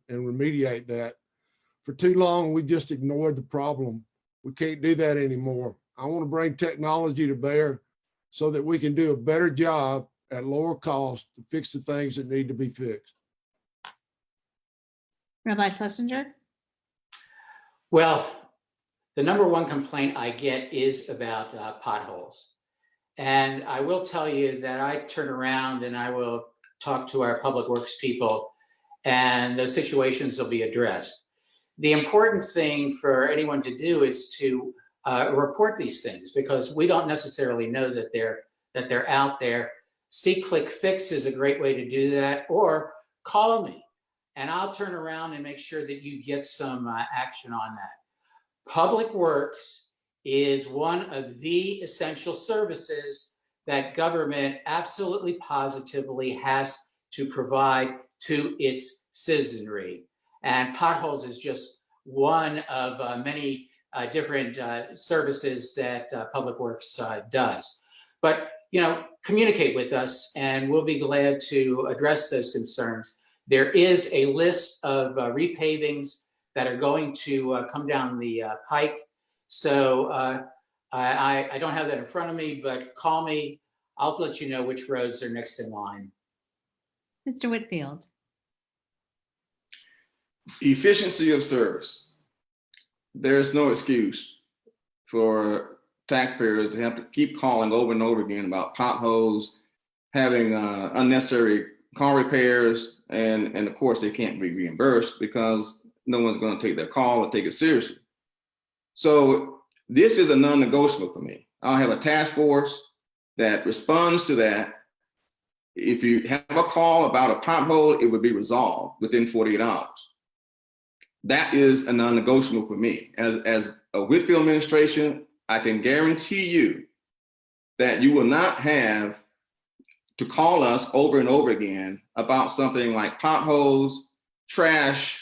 remediate that. For too long, we just ignored the problem. We can't do that anymore. I want to bring technology to bear so that we can do a better job at lower cost to fix the things that need to be fixed. Rabbi Schlesinger? Well, the number one complaint I get is about potholes. And I will tell you that I turn around and I will talk to our public works people, and those situations will be addressed. The important thing for anyone to do is to report these things, because we don't necessarily know that they're out there. See Click Fix is a great way to do that, or call me and I'll turn around and make sure that you get some action on that. Public Works is one of the essential services that government absolutely positively has to provide to its citizenry. And potholes is just one of many different services that Public Works does. But, communicate with us and we'll be glad to address those concerns. There is a list of repavings that are going to come down the pike. So I don't have that in front of me, but call me. I'll let you know which roads are next in line. Mr. Whitfield? Efficiency of service. There's no excuse for taxpayers to have to keep calling over and over again about potholes, having unnecessary car repairs, and of course they can't be reimbursed because no one's going to take their call or take it seriously. So this is a non-negotiable for me. I'll have a task force that responds to that. If you have a call about a pothole, it would be resolved within 48 hours. That is a non-negotiable for me. As a Whitfield administration, I can guarantee you that you will not have to call us over and over again about something like potholes, trash,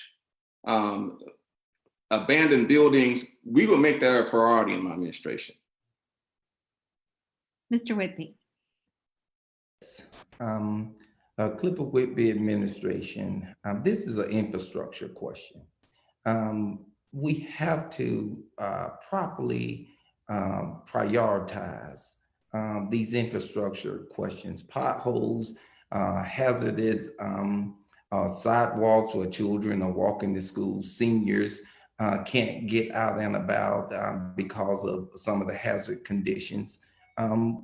abandoned buildings. We will make that a priority in my administration. Mr. Whitby? Clifford Whitby administration, this is an infrastructure question. We have to properly prioritize these infrastructure questions, potholes, hazardous sidewalks where children are walking to school, seniors can't get out and about because of some of the hazard conditions.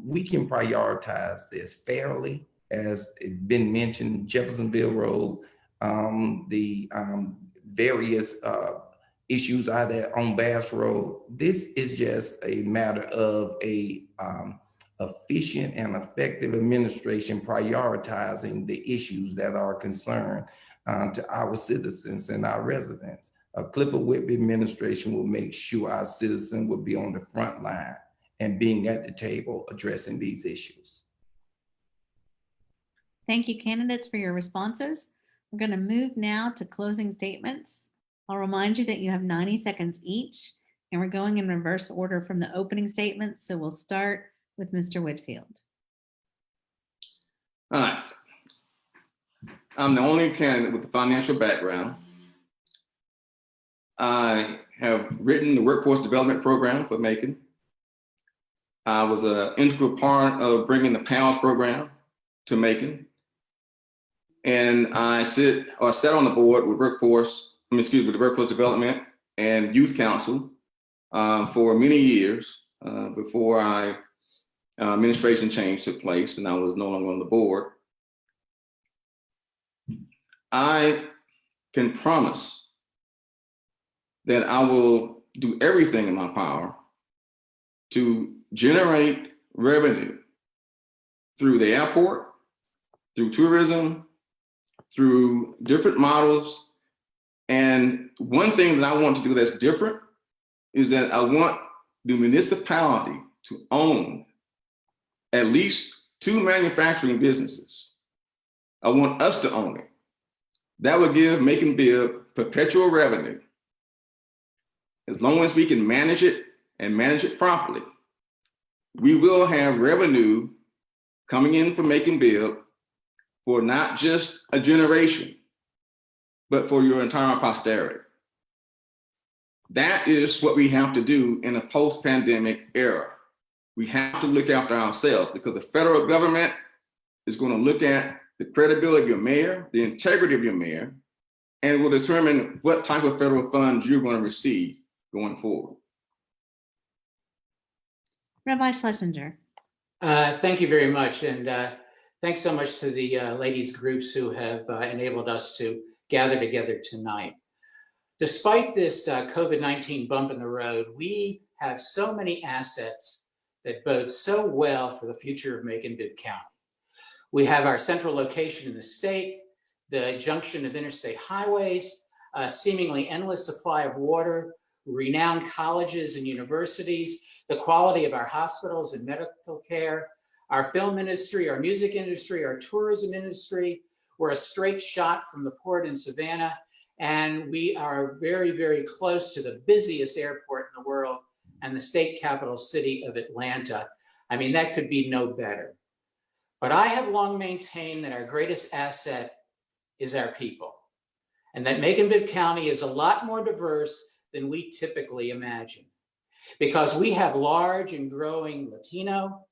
We can prioritize this fairly, as it's been mentioned, Jeffersonville Road, the various issues out there on Bass Road. This is just a matter of a efficient and effective administration prioritizing the issues that are concerned to our citizens and our residents. Clifford Whitby administration will make sure our citizens will be on the front line and being at the table addressing these issues. Thank you, candidates, for your responses. We're going to move now to closing statements. I'll remind you that you have 90 seconds each, and we're going in reverse order from the opening statements. So we'll start with Mr. Whitfield. All right. I'm the only candidate with a financial background. I have written the workforce development program for Macon. I was an integral part of bringing the PALS program to Macon. And I sat on the board with the workforce development and youth council for many years before administration change took place and I was no longer on the board. I can promise that I will do everything in my power to generate revenue through the airport, through tourism, through different models. And one thing that I want to do that's different is that I want the municipality to own at least 2 manufacturing businesses. I want us to own it. That would give Macon Bibb perpetual revenue. As long as we can manage it and manage it properly, we will have revenue coming in from Macon Bibb for not just a generation, but for your entire posterity. That is what we have to do in a post-pandemic era. We have to look after ourselves because the federal government is going to look at the credibility of your mayor, the integrity of your mayor, and will determine what type of federal funds you're going to receive going forward. Rabbi Schlesinger. Thank you very much. And thanks so much to the ladies groups who have enabled us to gather together tonight. Despite this COVID-19 bump in the road, we have so many assets that bode so well for the future of Macon Bibb County. We have our central location in the state, the junction of interstate highways, a seemingly endless supply of water, renowned colleges and universities, the quality of our hospitals and medical care, our film industry, our music industry, our tourism industry. We're a straight shot from the port in Savannah, and we are very, very close to the busiest airport in the world and the state capital city of Atlanta. I mean, that could be no better. But I have long maintained that our greatest asset is our people, and that Macon Bibb County is a lot more diverse than we typically imagine, because we have large and growing Latino,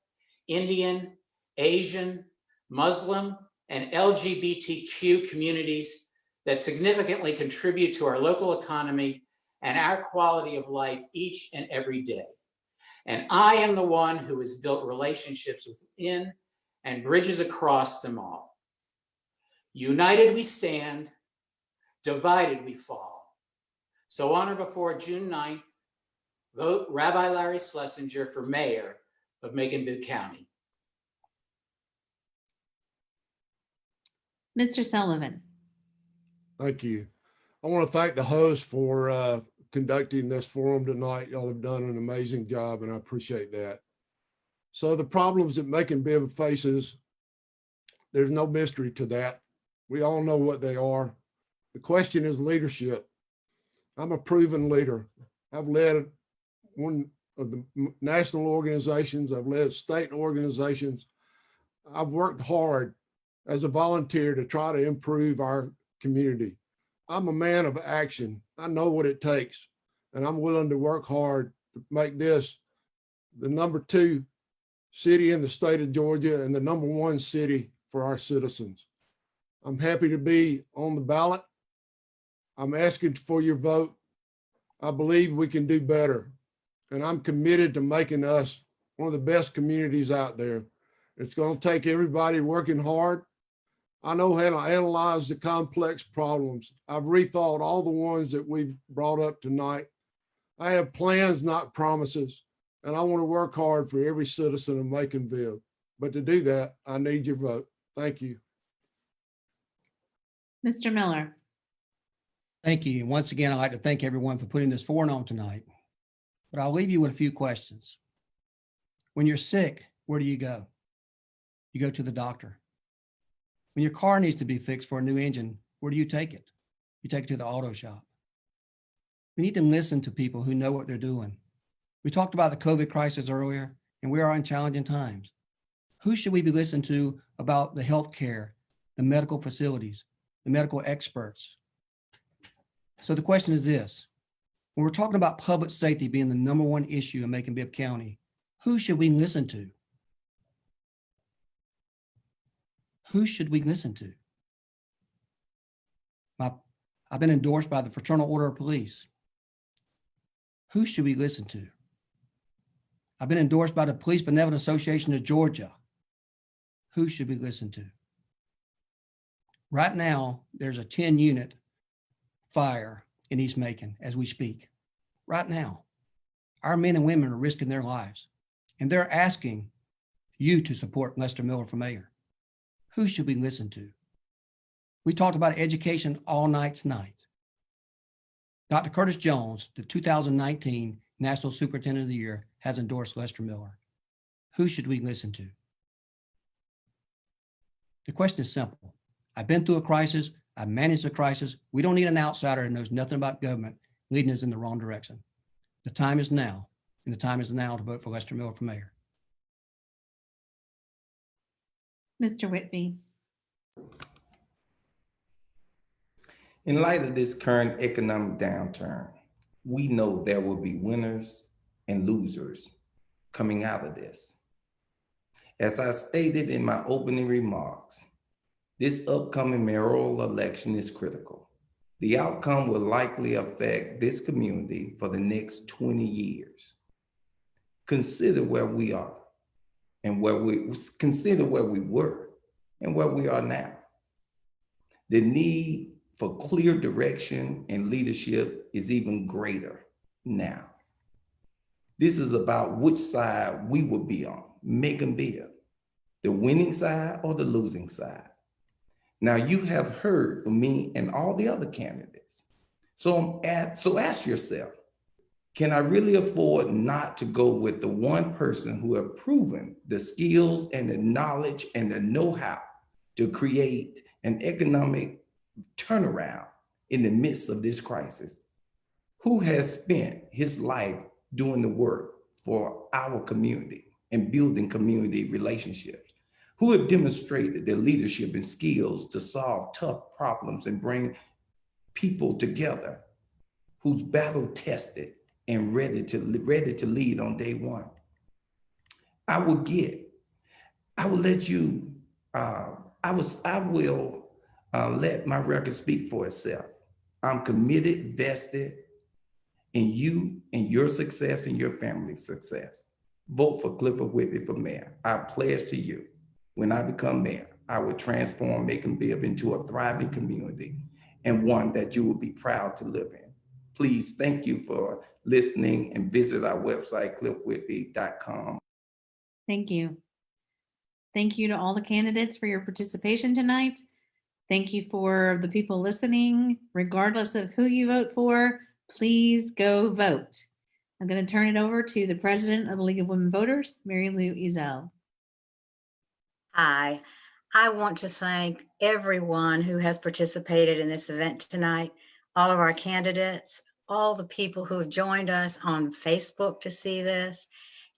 Indian, Asian, Muslim, and LGBTQ communities that significantly contribute to our local economy and our quality of life each and every day. And I am the one who has built relationships within and bridges across them all. United we stand, divided we fall. So on or before June 9th, vote Rabbi Larry Schlesinger for mayor of Macon Bibb County. Mr. Sullivan. Thank you. I want to thank the host for conducting this forum tonight. Y'all have done an amazing job, and I appreciate that. So the problems that Macon Bibb faces, there's no mystery to that. We all know what they are. The question is leadership. I'm a proven leader. I've led one of the national organizations. I've led state organizations. I've worked hard as a volunteer to try to improve our community. I'm a man of action. I know what it takes, and I'm willing to work hard to make this the #2 city in the state of Georgia and the #1 city for our citizens. I'm happy to be on the ballot. I'm asking for your vote. I believe we can do better, and I'm committed to making us one of the best communities out there. It's going to take everybody working hard. I know how to analyze the complex problems. I've rethought all the ones that we've brought up tonight. I have plans, not promises, and I want to work hard for every citizen of Macon Bibb. But to do that, I need your vote. Thank you. Mr. Miller. Thank you. And once again, I'd like to thank everyone for putting this forum on tonight. But I'll leave you with a few questions. When you're sick, where do you go? You go to the doctor. When your car needs to be fixed for a new engine, where do you take it? You take it to the auto shop. We need to listen to people who know what they're doing. We talked about the COVID crisis earlier, and we are in challenging times. Who should we be listening to about the healthcare, the medical facilities, the medical experts? So the question is this: when we're talking about public safety being the #1 issue in Macon Bibb County, who should we listen to? Who should we listen to? I've been endorsed by the Fraternal Order of Police. Who should we listen to? I've been endorsed by the Police Benevolent Association of Georgia. Who should we listen to? Right now, there's a 10-unit fire in East Macon as we speak. Right now, our men and women are risking their lives, and they're asking you to support Lester Miller for mayor. Who should we listen to? We talked about education all night tonight. Dr. Curtis Jones, the 2019 National Superintendent of the Year, has endorsed Lester Miller. Who should we listen to? The question is simple. I've been through a crisis. I've managed a crisis. We don't need an outsider who knows nothing about government leading us in the wrong direction. The time is now, and the time is now to vote for Lester Miller for mayor. Mr. Whitby. In light of this current economic downturn, we know there will be winners and losers coming out of this. As I stated in my opening remarks, this upcoming mayoral election is critical. The outcome will likely affect this community for the next 20 years. Consider where we are and consider where we were and where we are now. The need for clear direction and leadership is even greater now. This is about which side we will be on, Macon Bibb, the winning side or the losing side. Now you have heard from me and all the other candidates. So ask yourself, can I really afford not to go with the one person who have proven the skills and the knowledge and the know-how to create an economic turnaround in the midst of this crisis? Who has spent his life doing the work for our community and building community relationships? Who have demonstrated their leadership and skills to solve tough problems and bring people together, who's battle tested and ready to lead on day one? I will let my record speak for itself. I'm committed, vested in you and your success and your family's success. Vote for Clifford Whitby for mayor. I pledge to you, when I become mayor, I will transform Macon Bibb into a thriving community and one that you will be proud to live in. Please, thank you for listening and visit our website, cliffwhitby.com. Thank you. Thank you to all the candidates for your participation tonight. Thank you for the people listening. Regardless of who you vote for, please go vote. I'm going to turn it over to the president of the League of Women Voters, Mary Lou Ezel. Hi, I want to thank everyone who has participated in this event tonight, all of our candidates, all the people who have joined us on Facebook to see this,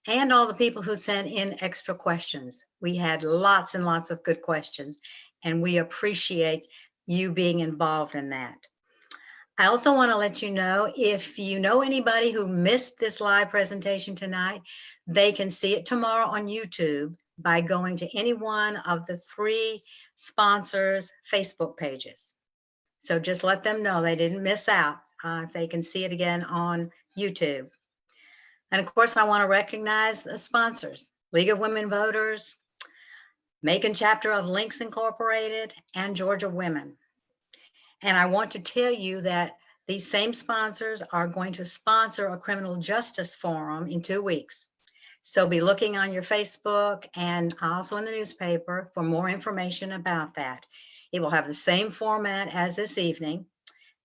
and all the people who sent in extra questions. We had lots and lots of good questions, and we appreciate you being involved in that. I also want to let you know, if you know anybody who missed this live presentation tonight, they can see it tomorrow on YouTube by going to any one of the 3 sponsors' Facebook pages. So just let them know they didn't miss out if they can see it again on YouTube. And of course, I want to recognize the sponsors: League of Women Voters, Macon chapter of Links Incorporated, and Georgia Women. And I want to tell you that these same sponsors are going to sponsor a criminal justice forum in 2 weeks. So be looking on your Facebook and also in the newspaper for more information about that. It will have the same format as this evening,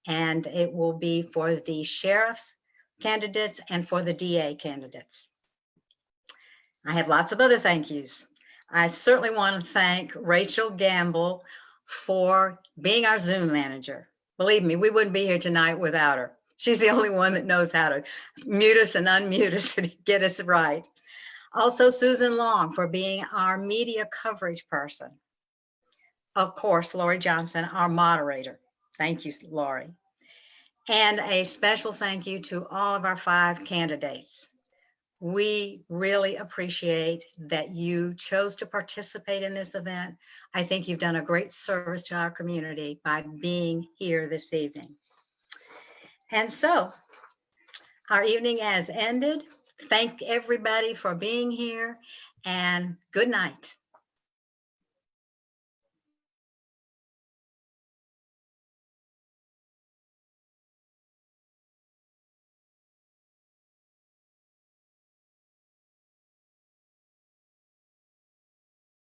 and it will be for the sheriff's candidates and for the DA candidates. I have lots of other thank yous. I certainly want to thank Rachel Gamble for being our Zoom manager. Believe me, we wouldn't be here tonight without her. She's the only one that knows how to mute us and unmute us to get us right. Also, Susan Long for being our media coverage person. Of course, Lori Johnson, our moderator. Thank you, Lori. And a special thank you to all of our 5 candidates. We really appreciate that you chose to participate in this event. I think you've done a great service to our community by being here this evening. And so our evening has ended. Thank everybody for being here, and good night.